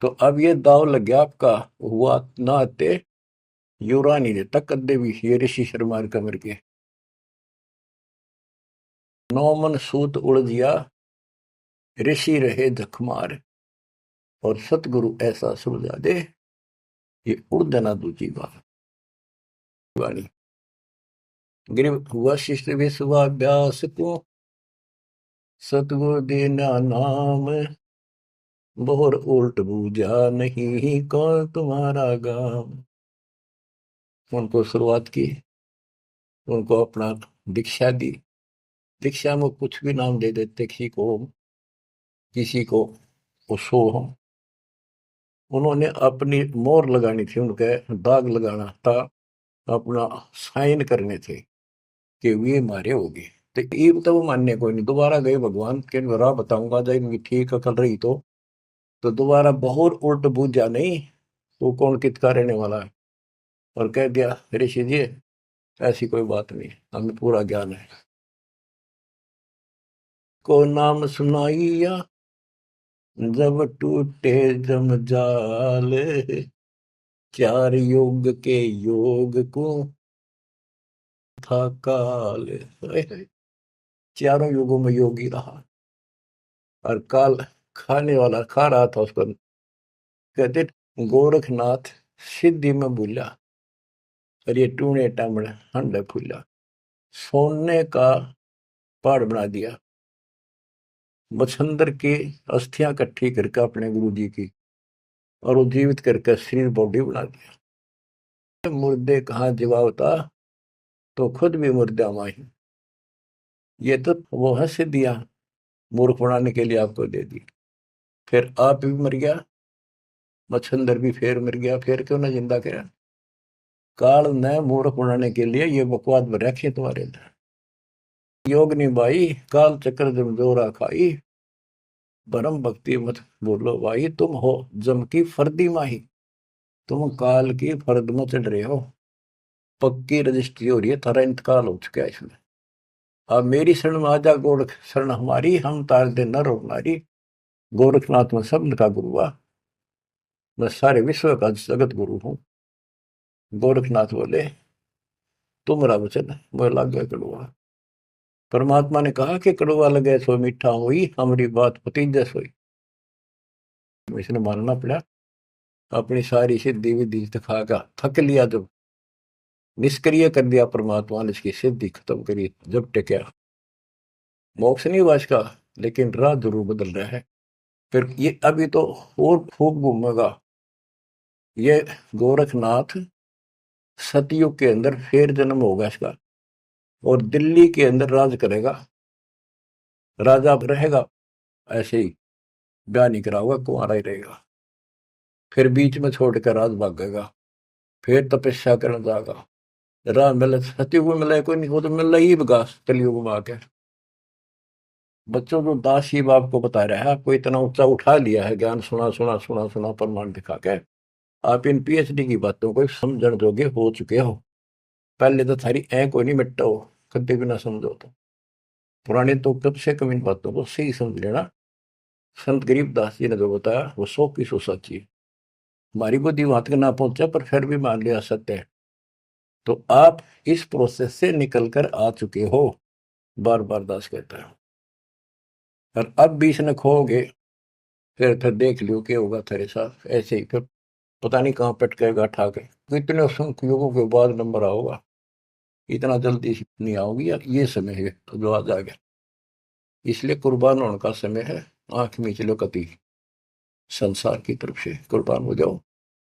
Speaker 1: तो अब ये दाव लग गया आपका, हुआ ना आते युरा नहीं देता कद्दे भी, ये ऋषि शर्मा कमर के 9 मन सूत उड़ दिया, ऋषि रहे धकमार, और सतगुरु ऐसा सुलझा दे, ये उड़ देना दूजी बात वाणी। गिर हुआ शिष्ट विश्वाभ्यास को, सतगुरु देना नाम, बोर उल्ट बूझा नहीं कौन तुम्हारा गाम। उनको शुरुआत की, उनको अपना दीक्षा दी। दीक्षा में कुछ भी नाम दे देते, किसी को सो हम। उन्होंने अपनी मोहर लगानी थी, उनके दाग लगाना था, अपना साइन करने थे कि वे मारे होगी। तो ये तो वो मानने को नहीं, दोबारा गए भगवान के राह बताऊंगा जब इनकी ठीक अकल रही तो दोबारा बहुत उल्ट बूझा नहीं, तो कौन कितका रहने वाला है। और कह दिया ऋषि जी ऐसी कोई बात नहीं, हमें पूरा ज्ञान है। को नाम सुनाइया जब टूटे जमजाल, 4 युग के योग को था काल। चारों युगों में योगी रहा, और काल खाने वाला खा रहा था उसको। कहते गोरखनाथ सिद्धि में भूला, और ये टूणे टामड़े हंडे फूला। सोने का पहाड़ बना दिया, मच्छंदर की अस्थियां इकट्ठी करके अपने गुरु जी की, और वो जीवित करके शरीर बॉडी बना दिया। मुर्दे कहाँ जीवावता, तो खुद भी मुर्दा माही। ये तो वो है सिद्धियां, मूर्ख बनाने के लिए आपको दे दी। फिर आप भी मर गया, मच्छंदर भी फिर मर गया, फिर क्यों ना जिंदा करा। काल ने मूर्ख बनाने के लिए ये बकवास भर रखी तुम्हारे अंदर। योग नहीं भाई, काल चक्र जम जोरा खाई, परम भक्ति मत बोलो भाई। तुम हो जम की फर्दी माही, तुम काल की फर्द में चढ़ रहे हो। पक्की रजिस्ट्री हो रही है, थारा इंतकाल हो चुका है इसमें। अब मेरी शरण में आजा गोरख शरण हमारी, हम तार दे नर और नारी। गोरखनाथ में शब्द का गुरु हुआ, मैं सारे विश्व का जगत गुरु हूँ। गोरखनाथ बोले तुम्हारा वचन मुझे लग गया कड़वा। परमात्मा ने कहा कि कड़वा लगे सो मीठा हुई, हमारी बात पतीजा सोई। इसने मानना पड़ा, अपनी सारी सिद्धि विधि दिखा का थक लिया, जब निष्क्रिय कर दिया परमात्मा ने, इसकी सिद्धि खत्म करी। जब टिका मोक्ष नहीं हुआ इसका, लेकिन राह जरूर बदल रहा है। फिर ये अभी तो और खूब घूमेगा ये गोरखनाथ। सतयुग के अंदर फिर जन्म होगा इसका, और दिल्ली के अंदर राज करेगा, राजा रहेगा। ऐसे ही ब्याह नहीं करा होगा, कुंवारा ही रहेगा। फिर बीच में छोड़कर राज भागेगा, फिर तपस्या करने जाएगा। राह मिले सतयुग में मिले कोई नहीं, वो तो मिल ही बगा कलयुग में आके। बच्चों को दास ही बाप को बता रहा है, आपको इतना ऊंचा उठा लिया है, ज्ञान सुना सुना सुना सुना प्रमाण दिखा के आप इन पीएचडी की बातों को समझण जोगे हो चुके हो। पहले तो थारी कोई नहीं मिटता हो, कभी भी ना समझो तो। पुराने तो कब से कम इन बातों को सही समझ लेना। संत गरीबदास जी ने जो बताया वो 100 की 100 सच्ची है। हमारी बुद्धि वहां तक ना पहुंचा, पर फिर भी मान लिया सत्य है। तो आप इस प्रोसेस से निकल कर आ चुके हो, बार बार दास कहता है। और अब भी इसने खोगे, फिर देख लियो क्या होगा तेरे साथ। ऐसे ही फिर पता नहीं कहाँ पटकेगा ठा के। कितने युगों के बाद नंबर आओगा, इतना जल्दी नहीं आओगी। ये समय है तो जो आज आ गया, इसलिए कुर्बान होने का समय है। आंख मीच लो कति, संसार की तरफ से कुर्बान हो जाओ।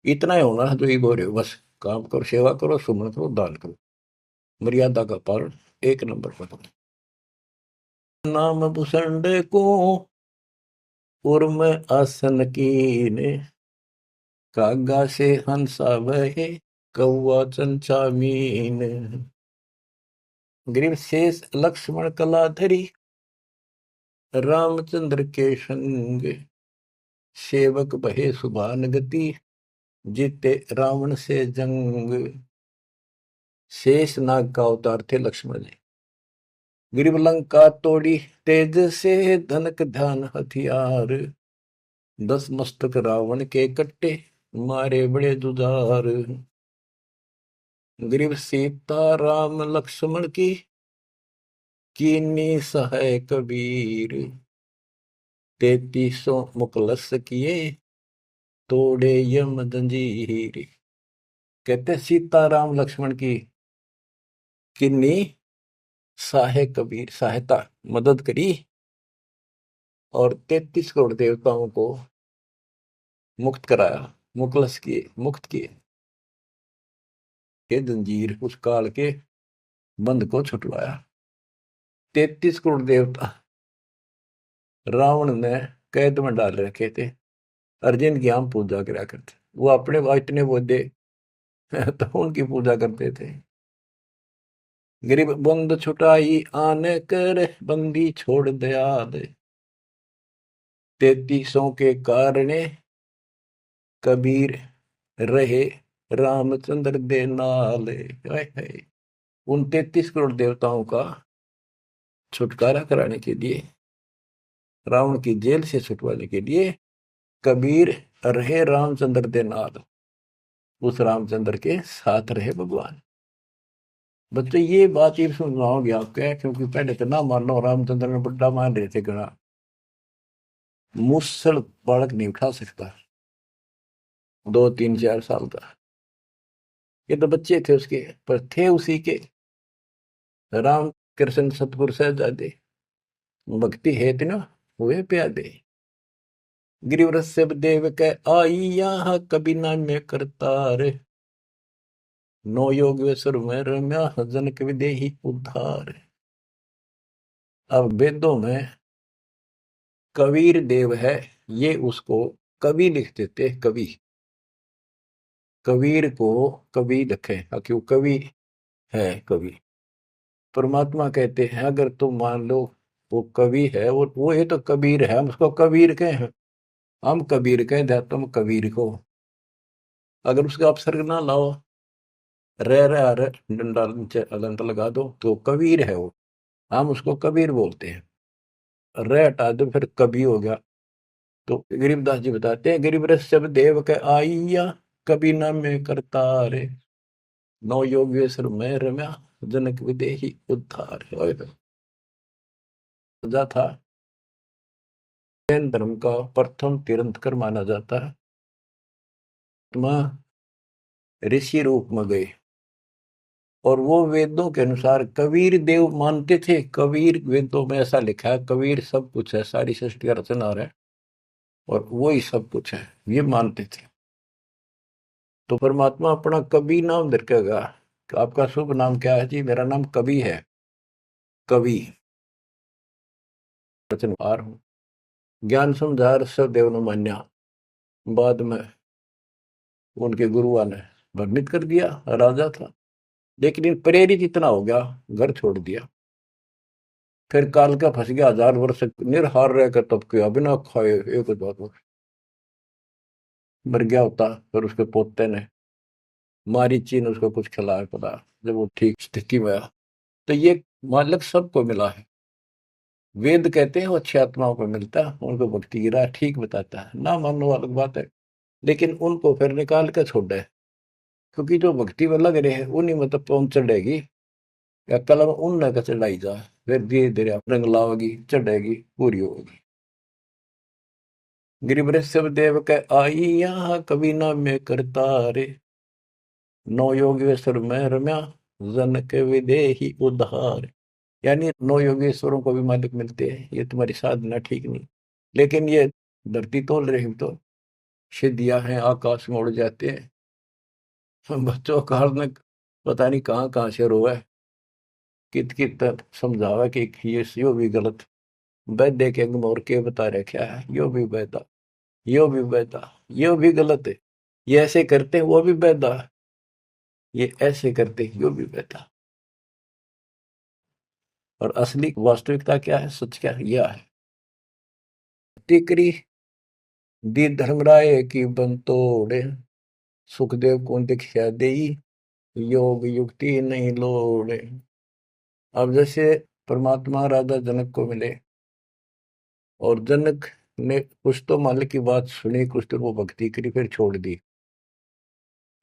Speaker 1: इतना ही होना है जो ये बोल रहे हो, बस काम करो, सेवा करो, सुमन करो, दान करो, मर्यादा का पालन एक नंबर पर करो। नाम भूषण को उर्म आसन कीने, कागा से हंसा वहे, कौआ चंचा मीन। ग्रीव शेष लक्ष्मण कलाधरी, रामचंद्र के संग, सेवक बहे सुभान गति। जीते रावण से जंग। शेष नाग का अवतार थे लक्ष्मण जी। गिरिव लंका तोड़ी तेज से, धनक ध्यान हथियार। 10 मस्तक रावण के कट्टे, मारे बड़े जुझार। गिरिव सीता राम लक्ष्मण की, कीनी सहाय कबीर। 33 मुकलस किए, तोड़े यम जंजीर। कहते सीता राम लक्ष्मण की किन्नी सहाय कबीर, सहायता मदद करी, और 33 करोड़ देवताओं को मुक्त कराया, मुकलस किए, मुक्त किए, के जंजीर, उस काल के बंद को छुटवाया। 33 करोड़ देवता रावण ने कैद में डाल रखे थे, अर्जुन की हम पूजा करा करते, वो अपने इतने बोधे तो उनकी पूजा करते थे। गरीब बंद छुटाई आने कर, बंदी छोड़ दया दे। 33 के कारणे कबीर रहे रामचंद्र दे नाले। उन 33 करोड़ देवताओं का छुटकारा कराने के लिए, रावण की जेल से छुटवाने के लिए कबीर रहे रामचंद्र दे नाल, उस रामचंद्र के साथ रहे भगवान। बच्चों ये बात ये समझाओगे आपके, क्योंकि पहले तो ना मानो, रामचंद्र ने बड़ा मान रहे थे गणा। मुसल बालक नहीं उठा सकता 2 3 4 साल का, ये तो बच्चे थे उसके, पर थे उसी के राम कृष्ण सतगुरु सहजादे, भक्ति है ना हुए प्यादे। गिरिवर सब देव के आई यहाँ, कभी ना में करतार। 9 योगेश्वर में रम्या, जनक विदेही उद्धार। अब वेदों में कबीर देव है, ये उसको कवि लिख देते, कवि, कबीर को कवि लिखे क्यों, कवि है कवि। परमात्मा कहते हैं अगर तुम मान लो वो कवि है, वो ये तो कबीर है, हम उसको कबीर कहें, हम कबीर कहें दे तुम कबीर को। अगर उसका अपसर्ग ना लाओ, रह डंडा नीचे अलंत लगा दो, तो कबीर है वो, हम उसको कबीर बोलते हैं। रे हटा दो फिर कवि हो गया। तो गरीबदास जी बताते हैं, गरीब रस सब देव के आईया, कभी न में करतारे। 9 योगेश्वर में रम्या, जनक विदेही उद्धार। राजा था, जैन धर्म का प्रथम तीर्थंकर माना जाता है। ऋषि रूप में गए, और वो वेदों के अनुसार कबीर देव मानते थे। कबीर वेदों में ऐसा लिखा है, कबीर सब कुछ है, सारी सृष्टि का रचनहार है, और वो ही सब कुछ है, ये मानते थे। तो परमात्मा अपना कवि नाम रखेगा, आपका शुभ नाम क्या है जी? मेरा नाम कवि है, कवि रचनहार हूं। ज्ञान समझार सब देव न मान्या, बाद में उनके गुरुआ ने वर्णित कर दिया, राजा था, लेकिन प्रेरित इतना हो गया, घर छोड़ दिया। फिर काल का फंस गया, 1000 वर्ष निरहार रहकर तब किया, बिना खाए एक बात, मर गया होता। फिर उसके पोते ने, मारीची ने उसको कुछ खिलाया पड़ा, जब वो ठीक स्थिति में आया। तो ये मालक सबको मिला है। वेद कहते हैं वो अच्छी आत्माओं को मिलता है, उनको भक्ति की राह ठीक बताता है, ना मानने अलग बात है, लेकिन उनको फिर निकाल कर छोड़ है, क्योंकि जो भक्ति में लग रहे हैं उन्हीं में तो पहुंच चढ़ेगी, या कलम उन न चढ़ाई जाए, फिर धीरे धीरे रंग लाओगी, चढ़ेगी, पूरी होगी। गिरिवर सब देव के आई यहाँ, कभी ना में करतारे। 9 योगेश्वर में रम्या, जनक विदेही उद्धार। यानी 9 योगेश्वरों को भी मालिक मिलते हैं, ये तुम्हारी साधना ठीक नहीं, लेकिन ये धरती तोल रही तो सिद्धियां हैं, आकाश में उड़ जाते हैं। बच्चों का हाल में पता नहीं कहाँ कहाँ से रोए, कित कित समझावा कि ये यो भी गलत, वैद्य के मोर के बता रहे क्या है, यो भी वैदा, यो भी वैदा, यो भी गलत है, ये ऐसे करते हैं वो भी वैदा, ये ऐसे करते हैं यो भी वैदा। और असली वास्तविकता क्या है, सच क्या है, यह है। टिकरी दी धर्मराय की बंतोड़े, सुखदेव को दीक्षा देई, योग युक्ति नहीं लोड़े। अब जैसे परमात्मा राजा जनक को मिले और जनक ने कुछ तो मालिक की बात सुनी, कुछ तो वो भक्ति करी, फिर छोड़ दी।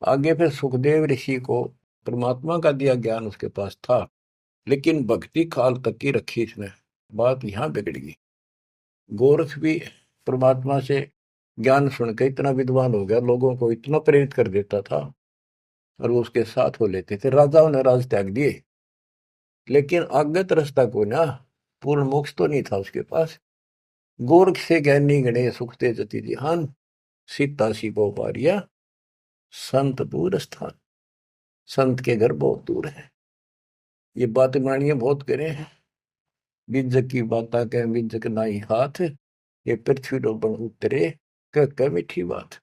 Speaker 1: आगे फिर सुखदेव ऋषि को परमात्मा का दिया ज्ञान उसके पास था, लेकिन भक्ति काल तक की रखी इसने। बात यहां बिगड़ गई। गोरख भी परमात्मा से ज्ञान सुनकर इतना विद्वान हो गया, लोगों को इतना प्रेरित कर देता था, और वो उसके साथ हो लेते थे। राजाओं ने राज त्याग दिए, लेकिन अज्ञात रास्ता को ना, पूर्ण मोक्ष तो नहीं था उसके पास। गोरख से ज्ञानी गणे सुखते जति जिहान, सीता सी बहु पारिया संत दूर स्थान। संत के घर बहुत दूर है। ये बात बनानी बहुत करे हैं। बिजक की बाता कह बिजक नाई हाथ, ये पृथ्वी डोबन उतरे कह मीठी बात।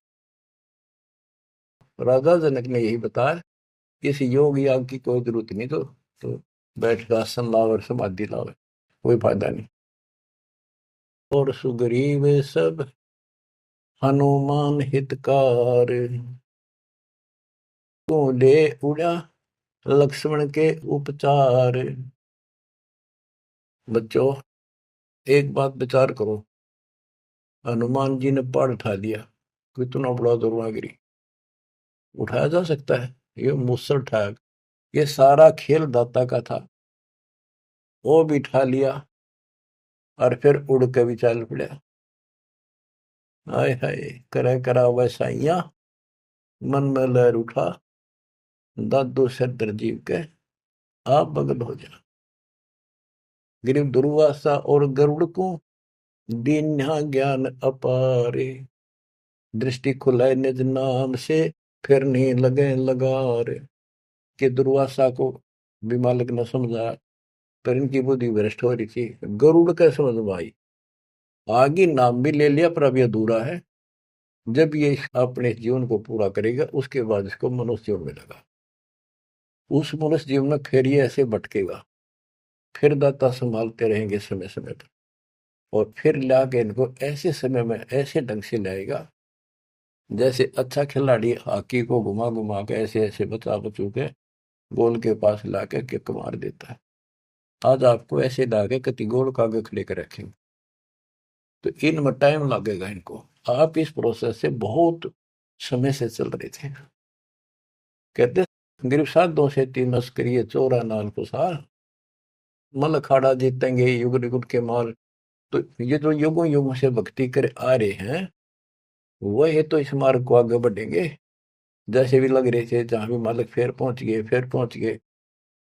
Speaker 1: राजा जनक ने यही बताया, किसी योग याग की कोई जरूरत नहीं, तो बैठ कर आसन लाओ और समाधि लाओ, कोई फायदा नहीं। और सुग्रीव सब हनुमान हितकार, तू ले उड़ा लक्ष्मण के उपचार। बच्चों, एक बात विचार करो, हनुमान जी ने पहाड़ उठा दिया, कितना बड़ा दुर्वागिरी। उठाया जा सकता है? ये मूसल उठाया। ये सारा खेल दाता का था, वो भी उठा लिया और फिर उड़ के भी चल पड़ा। हाय हाय, करे करा वैसाइया, मन में लहर उठा, दादू सिर दर्जीव के आप बगल हो जा। गिरिव दुर्वासा और गरुड़ को दीन्हा ज्ञान अपारे, दृष्टि खुलाए निज नाम से, फिर नहीं लगे लगार। कि दुर्वासा को भी मालिक न समझा, पर इनकी बुद्धि भ्रष्ट हो रही थी। गरुड़ का समझ में आई, आगे नाम भी ले लिया, पर अब यह अधूरा है। जब ये अपने जीवन को पूरा करेगा, उसके बाद इसको मनुष्य जीवन मिलेगा। उस मनुष्य जीवन में फिर ये ऐसे भटकेगा, फिर दाता संभालते रहेंगे समय समय पर, और फिर लाके इनको ऐसे समय में ऐसे ढंग से लाएगा, जैसे अच्छा खिलाड़ी हॉकी को घुमा घुमा के ऐसे ऐसे बचा बचू के गोल के पास लाके किक मार देता है। आज आपको ऐसे लाके कति गोल का आगे खड़े कर रखेंगे, तो इनमें टाइम लगेगा इनको। आप इस प्रोसेस से बहुत समय से चल रहे थे। कहते गिरफ्त साध दो से तीन मस्करिए चोरा नाल कुसार, मल अखाड़ा जीतेंगे युग युग के माल। तो ये जो युगों युगों से भक्ति कर आ रहे हैं, वह तो इस मार्ग को आगे बढ़ेंगे। जैसे भी लग रहे थे, जहां भी मालिक फिर पहुंच गए, फिर पहुंच गए।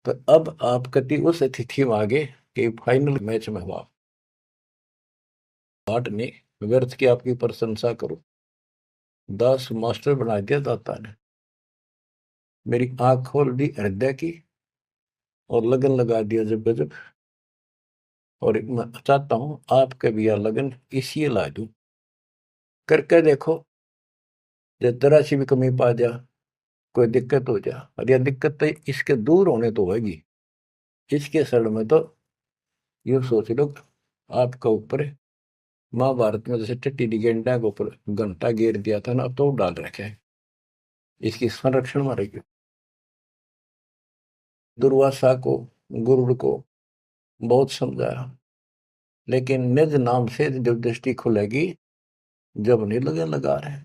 Speaker 1: तो अब आप कति उस तिथि में आगे कि फाइनल मैच में हुआ पार्ट ने व्यर्थ की आपकी प्रशंसा करो। दास मास्टर बना दिया दाता ने, मेरी आंख खोल दी हृदय की, और लगन लगा दिया जब गजब। और मैं चाहता हूं आपके भी यह लगन इसी ला दूं। करके देखो, जब जरा सी भी कमी पा जा, कोई दिक्कत हो जा, और यह दिक्कत तो इसके दूर होने तो होगी, इसके सर में तो ये सोच लो आपका ऊपर महाभारत में जैसे टट्टी गेंडा के ऊपर घंटा घेर दिया था ना, अब तो डाल रखे है, इसकी संरक्षण में रहेगी। दुर्वासा को, गुरुड़ को बहुत समझाया, लेकिन निज नाम से जब दृष्टि खुलेगी, जब नहीं लगे लगा रहे।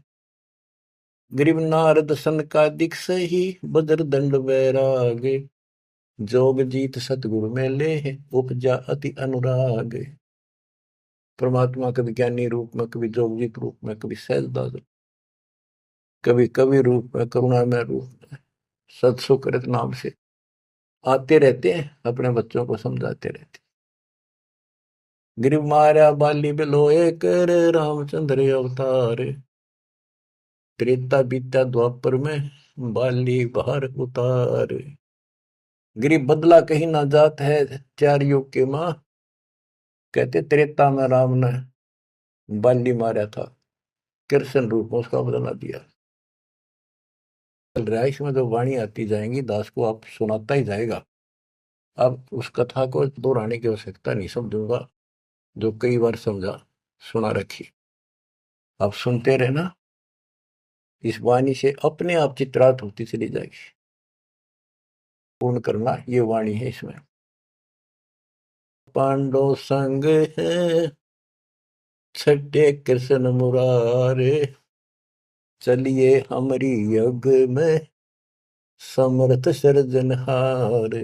Speaker 1: गरीब नारद सन का दिख सही, बदर दंड वैराग, जोग जीत सतगुरु में ले उपजा अति अनुराग। परमात्मा कभी ज्ञानी रूप में, कभी जोगजीत रूप में, कभी सहजदास, कभी कवि रूप में, करुणामय रूप में, सत्सुकृत नाम से आते रहते हैं, अपने बच्चों को समझाते रहते। गिरिव मारा बाली बिलोए कर, रामचंद्र अवतार, त्रेता बीता द्वापर में बाली बाहर उतार। गिरिव बदला कहीं ना जात है, चार युग के माँ, कहते त्रेता में राम ने बाली मारा था, कृष्ण रूप में उसका बदला दिया। चल रहा है, इसमें जो वाणी आती जाएंगी, दास को आप सुनाता ही जाएगा। अब उस कथा को दोहराने की आवश्यकता नहीं समझूंगा, जो कई बार समझा सुना रखी। आप सुनते रहना, इस वाणी से अपने आप चित्रात होती चली जाएगी। पूर्ण करना ये वाणी है इसमें। पांडव संग है छठे कृष्ण मुरारे, चलिए हमारी यज्ञ में समर्थ सृजनहार।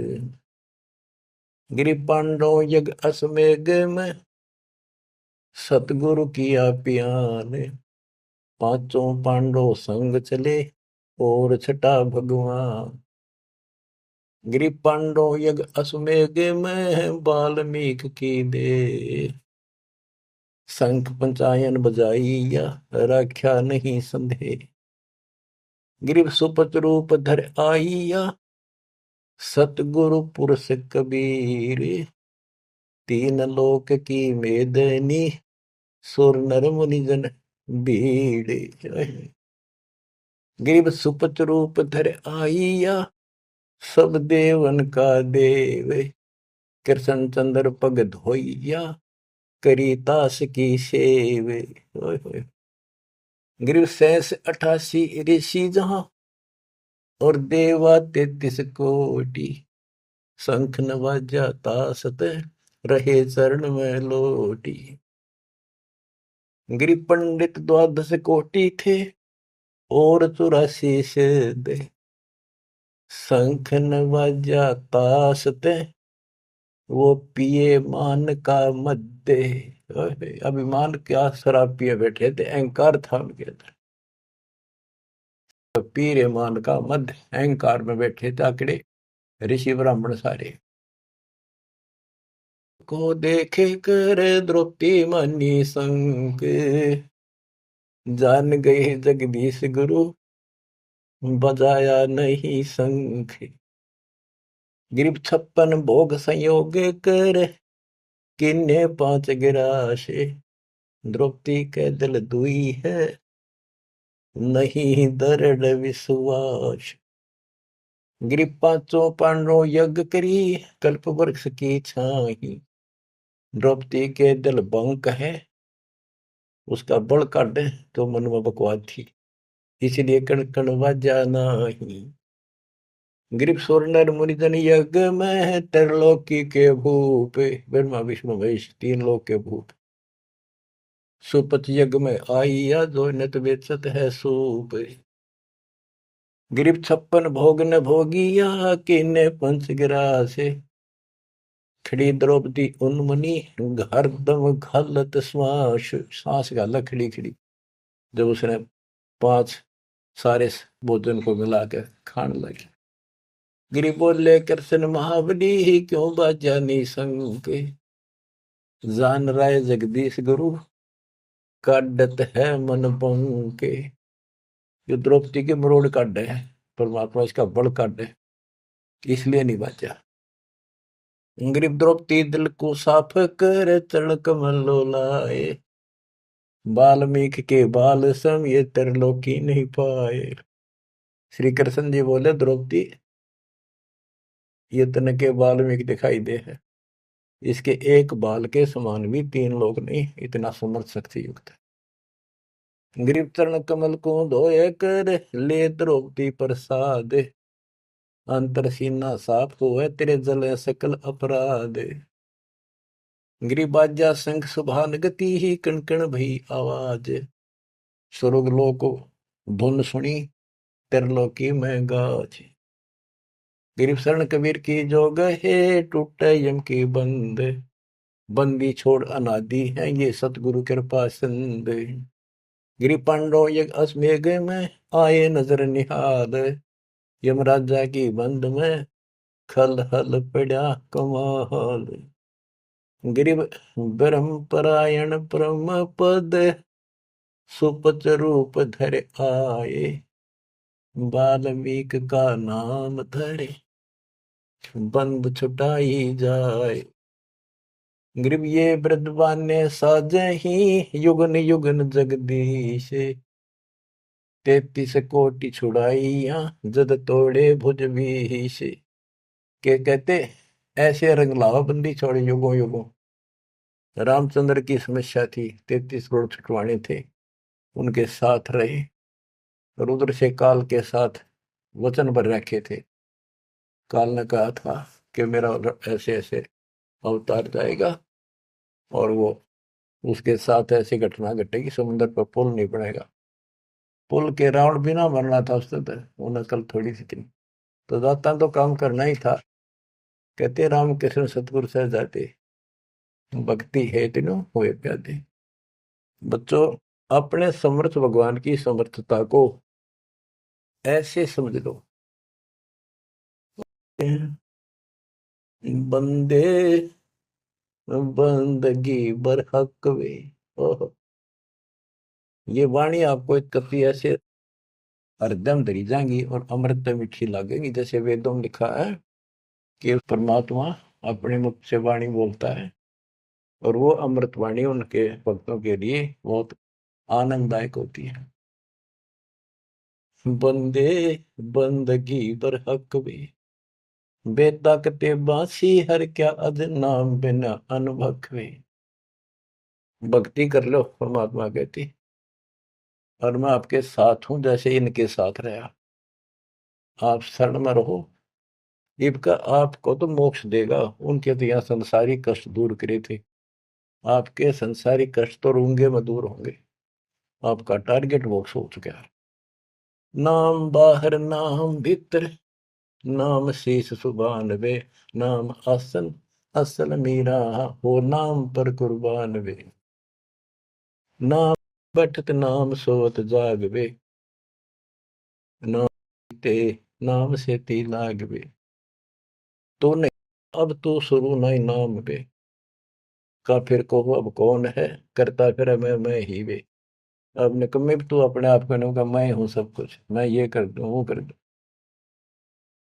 Speaker 1: गिरि पांडव यज्ञ अश्वमेघ में सतगुरु किया पियान, पांचों पांडव संग चले और छठा भगवान। गिरि पांडव यज्ञ अश्वमेघ में वाल्मीकि की दे, शंख पंचायन बजाइया रक्षा नहीं संदेह। गिरिव सुपत रूप धर आइया सतगुरु पुरुष कबीर, तीन लोक की मेदनी सुर नर मुनि जन भीड़। गिरिव सुपत रूप धर आइया सब देवन का देव, कृष्ण चंद्र पग धोइया करी तास की सेव। गिरिव 88 ऋषि जहां और देवा 33 कोटि, शंख नवाजा तासत रहे चरण में लोटी। गिरि पंडित 12 कोटि थे और 84 सिद्ध, शंख नवाजा तासत वो पिए मान का मध्य। अभिमान क्या शराब पिए बैठे थे, अहंकार था उनके अंदर। तो पीरे मान का मध्य अहंकार में बैठे थे आकड़े ऋषि ब्राह्मण सारे। को देखे कर द्रौपदी मनी संग, जान गए जगदीश गुरु बजाया नहीं शंख। गिरिव 56 भोग संयोग कर किन्ने 5 गिराशे, द्रौपदी के दिल दुई है नहीं दृढ़ विश्वास। गिरिव 5 पांडव यज्ञ करी कल्प वृक्ष की छाही, द्रौपदी के दिल बंक है उसका बल काटे तो मन में बकवाद थी, इसलिए कण कण वाजा नाही। गिरिव सुर नर मुनिजन यज्ञ में त्रिलोकी के भूप, ब्रह्मा विष्णु महेश 3 लोक के भूप। सुपत यज्ञ में आइया जो नत बेचत है सूप। गिरिव 56 भोग न भोगिया किन्ने पंच गिरासे, खड़ी द्रौपदी उन्मुनि हरदम घालत श्वास। सांस गाला खड़ी खड़ी जब उसने 5 सारे भोजन को मिलाकर खाने लगे। गिरि बोले कृष्ण महाबली क्यों बाजा निसंग, जान राय जगदीश गुरु काटत है मन पंके। जो द्रौपदी के मरोड़ काटे है परमात्मा इसका बल काटे, इसलिए नहीं बाजा। गिरिव द्रौपदी दिल को साफ कर तड़क मल्लो लाए, वाल्मीकि के बाल सम ये त्रिलोकी नहीं पाए। श्री कृष्ण जी बोले द्रौपदी ये तन के वाल्मीकि दिखाई दे है, इसके एक बाल के समान भी 3 लोग नहीं, इतना समर्थ शक्ति युक्त है। गिरिव चरण कमल को धोए कर ले द्रौपदी प्रसाद, अंतर सीना साफ हो है तेरे जल सकल अपराध। गिरि बाजा शंख सुभान गति ही कण कण भई आवाज, स्वर्ग लोक धुन सुनी त्रिलोकी में गाज। गिरिव शरण कबीर की जो गहे टूटे यम की बंद, बंदी छोड़ अनादि है ये सतगुरु कृपा सिंध। गिरि पांडव यज्ञ अश्वमेघ में आए नजर निहाल, यमराजा की बंद में खल हल पड़ा कमाल। गिरिव ब्रह्म परायण परम पद, सुपच रूप धर आए, वाल्मीकि का नाम धरे बंद छुटाई जाए। गिरिव ये वृद्धवान्य साजही युगन युगन जगदीश, 33 कोटि छुड़ाइया जद तोड़े भुज भीष। के कहते ऐसे रंग लावा बंदी छोड़े युगों युगों। रामचंद्र की समस्या थी 33 करोड़ छुटवाने थे, उनके साथ रहे रुद्र से काल के साथ वचन भर रखे थे। काल ने कहा था कि मेरा ऐसे ऐसे अवतार जाएगा और वो उसके साथ ऐसी घटना घटेगी, समुद्र पर पुल नहीं बनेगा। पुल के राउंड भी ना बनना था उससे, तो वो नकल थोड़ी सी थी। तो दाता तो काम करना ही था। कहते राम कृष्ण सतगुरु सहजाते, भक्ति है तीनों हुए प्यादे। बच्चों, अपने समर्थ भगवान की समर्थता को ऐसे समझ लो, बंदे बंदगी बरहक वे। ओह, ये वाणी आपको एक कभी ऐसे हरदम धरी जाएंगी और अमृत मीठी लगेगी। जैसे वेदों में लिखा है कि परमात्मा अपने मुख से वाणी बोलता है और वो अमृत वाणी उनके भक्तों के लिए बहुत आनंददायक होती है। बंदे बंदगी बरहक वे, बेताकते बासी हर क्या अद नाम बिना अनुभव वे। भक्ति कर लो, परमात्मा कहती, और मैं आपके साथ हूं जैसे इनके साथ रहा। आप शरण में रहो, इनका आपको तो मोक्ष देगा। उनके तो यहाँ संसारी कष्ट दूर करे थे, आपके संसारी कष्ट तो रूंगे में दूर होंगे। आपका टारगेट मोक्ष हो चुका है। नाम बाहर नाम भीतर, नाम शीश सुभान वे, नाम आसन असल मीरा हो, नाम पर कुर्बान वे। नाम बैठत नाम सोत जाग वे, नाम ते नाम से ती लाग वे। तो नहीं अब तो शुरू नहीं नाम वे, का फिर को अब कौन है, करता फिर मैं ही वे। अब निकम्मे तू अपने आप को का मैं हूं सब कुछ, मैं ये कर दूं वो कर दूं।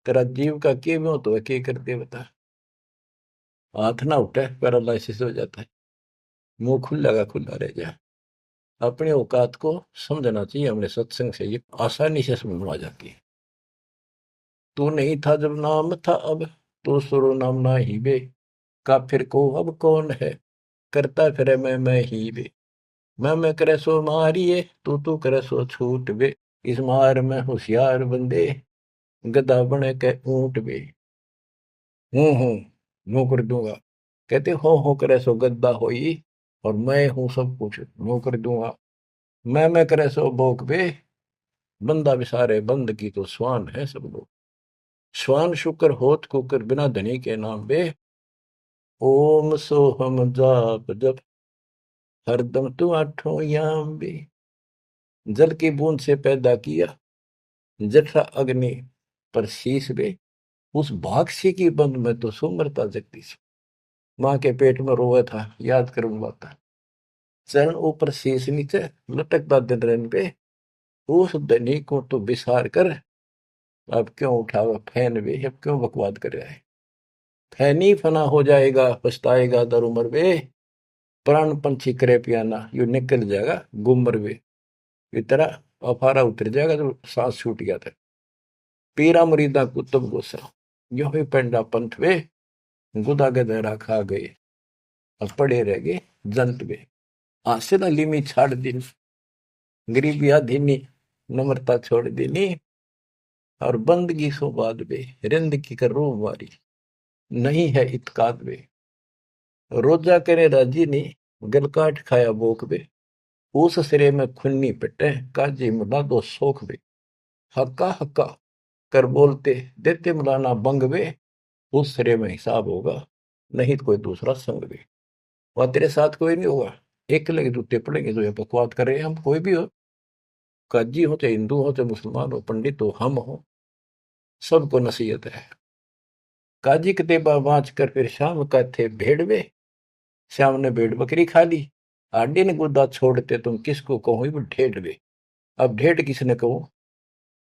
Speaker 1: तेरा जीव का के में तो है, के कर दे बता। हाथ ना उठे पैरालिसिस हो जाता है, मुंह खुला का खुला रह जाए। अपने औकात को समझना चाहिए। हमने सत्संग से ये आसानी से समझ में आ जाती है। तू नहीं था जब नाम था, अब तो सुरो नाम ना ही बे, का फिर को अब कौन है, करता फिर मैं ही बे। मैं करे सो मारिए, तू करे सो छूट बे। इस मार में होशियार बंदे, गधा बने के ऊंट बे। हूँ नो कर दूंगा। कहते हो करे सो गद्दा होई, और मैं हूं सब कुछ नो कर दूंगा। मैं करे सो भोग बे, बंदा बिसारे बंद की तो स्वान है सब लोग। स्वान शुक्र होत कुकर बिना धनी के नाम बे। ओम सोहम जाप जप, हरदम तू आठों याम बे। जल की बूंद से पैदा किया, जठरा अग्नि पर शीश बे। उस भागसी की बंद में तो सुमरता जगदीश। माँ के पेट में रोया था, याद करूं बात। चरण ऊपर शीश नीचे, लटकता दिन रन पे। उस धनी को तो बिसार कर, अब क्यों उठावा फैन वे, अब क्यों बकवाद कर रहा है। फैनी फना हो जाएगा, पछताएगा दर उमर वे। प्राण पंछी करे पियाना, यू निकल जाएगा गुमर वे। इतना अफारा उतर जाएगा तो सांस छूट गया था। पीरा मुरीदा कुतुब गुस्सा, यो ही पेंडा पंथ वे। गुदा गदरा खा गए, अब पड़े रह गए जंत वे। हासिल अलीमी छाड़ दिन, गरीबी आधीनी नम्रता छोड़ देनी। और बंदगी सो बाद वे, रिंद की कर रो मारी, नहीं है इतकाद वे। रोजा करे राजी ने, गल काट खाया बोक वे। उस सिरे में खुन्नी पिटे, काजी मुला दो सोख वे। हक्का हक्का कर बोलते, देते मुलाना बंग वे। उस सिरे में हिसाब होगा, नहीं तो कोई दूसरा संग वे। और तेरे साथ कोई नहीं होगा, एक लगे जूते पड़ेंगे जो ये बकवाद कर रहे हैं। हम कोई भी हो, काजी हो चाहे हिंदू हो चाहे मुसलमान हो, पंडित हो हम हो, सबको नसीहत है। काजी कतेबा बाँच कर फिर शाम का थे भेड़वे। श्याम ने भेड़ बकरी खा ली, आडे ने गुदा छोड़ते तुम किसको कहो वो ढेढ़वे। अब ढेढ़ किसने कहो,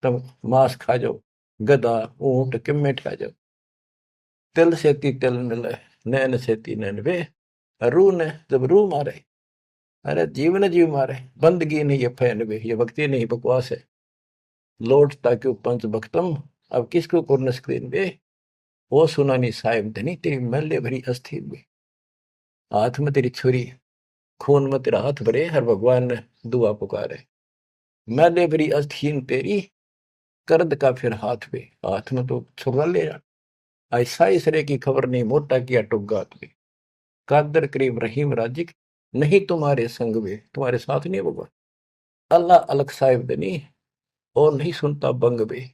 Speaker 1: तुम मांस खा जाओ, गधा ऊंट किम्मे खा जाओ। तिल से ती तिल मिले, नैन से ती नैन वे। रूह ने जब रूह मारे, अरे जीव ने जीव मारे। बंदगी नहीं ये फैन वे, ये भक्ति नहीं बकवास है। लौटता क्यों पंच भक्तम, अब किसको कुर्न स्क्रीन वे। वो सुनानी साहिब धनी तेरी मैले भरी अस्थि में। हाथ में तेरी छुरी, खून में तेरा हाथ भरे, हर भगवान ने दुआ पुकारे। मैले भरी अस्थीन तेरी, कर्द का फिर हाथ पे, हाथ में तो छुड़ा ले जा। ऐसा इसरे की खबर नहीं, मोटा किया टुगात पे। कादर करीब रहीम राजिक, नहीं तुम्हारे संग में, तुम्हारे साथ नहीं होगा। अल्लाह अलग साहिब दनी, और नहीं सुनता बंग बे।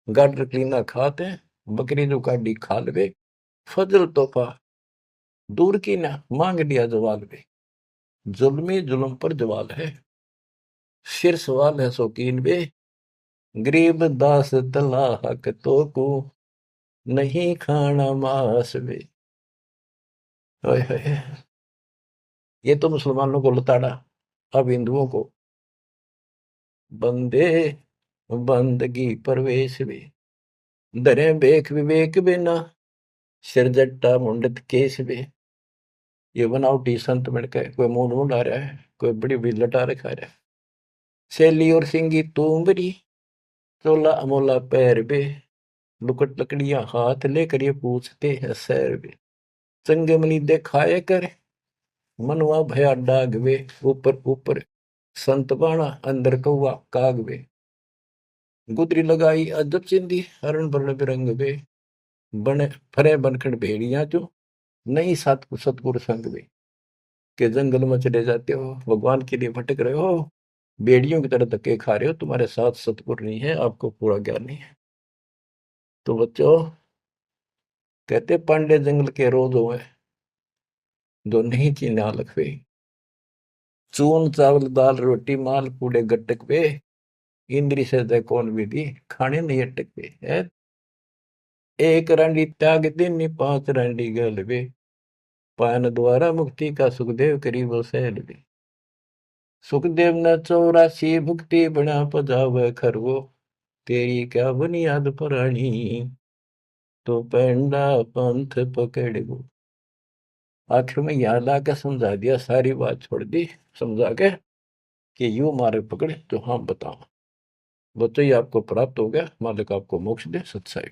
Speaker 1: गाडर क्लीना खाते, बकरी जो काटी खाल बे। फजल तोहफा दूर की ना, मांग लिया जवाल बे। जुल्मी जुल्म पर जवाल है, सिर सवाल है शौकीन बे। गरीब दास तला हक तो को, नहीं खाना मांस बे। ओए होए, ये तो मुसलमानों को लताड़ा, अब हिंदुओं को बंदे बंदगी परवेश बे। दरे बेख विवेक बिना, सिर जट्टा मुंडत केस बे। ये बनावटी संत मिलकर कोई मुंड मुंड आ रहा है, कोई बड़ी बड़ी लटा रखा रहा है। सैली और सिंगी तूमरी, चोला अमोला पैर बे। लुकट लकड़ियां हाथ लेकर ये पूछते हैं सैर बे। चंगमनी देखाए कर, मनवा भया डाग वे। ऊपर ऊपर संत बाणा, अंदर कौआ काग वे। गुदरी लगाई अजब चिंदी, हरण बरण बिरंग वे। बने फरे बनखड़ भेड़िया जो, नहीं सतगुर संग वे। के जंगल में चले जाते हो, भगवान के लिए भटक रहे हो, भेड़ियों की तरह धक्के खा रहे हो, तुम्हारे साथ सतगुर नहीं है, आपको पूरा ज्ञान नहीं है। तो बच्चों, कहते पांडे जंगल के रोज हुए, जो नहीं चीन्हा लखवे। चून चावल दाल रोटी माल कूड़े गट्टक पे। इंद्री से दे कौन विधि, खाने नहीं अटक पे है। एक रांडी त्याग दिन, पांच रांडी गल बे। पायन द्वारा मुक्ति का सुखदेव करीब सहल बे। सुखदेव न 84 भुक्ति बना पजावे खरगो। तेरी क्या बुनियाद पुरानी, तो पेंडा पंथ पकड़ गो। आखिर में याद आकर समझा दिया, सारी बात छोड़ दी समझा के, कि यू मारे पकड़े तो हम बताओ। बच्चों, ये आपको प्राप्त हो गया, मालिक आपको मोक्ष दे, सत्साई।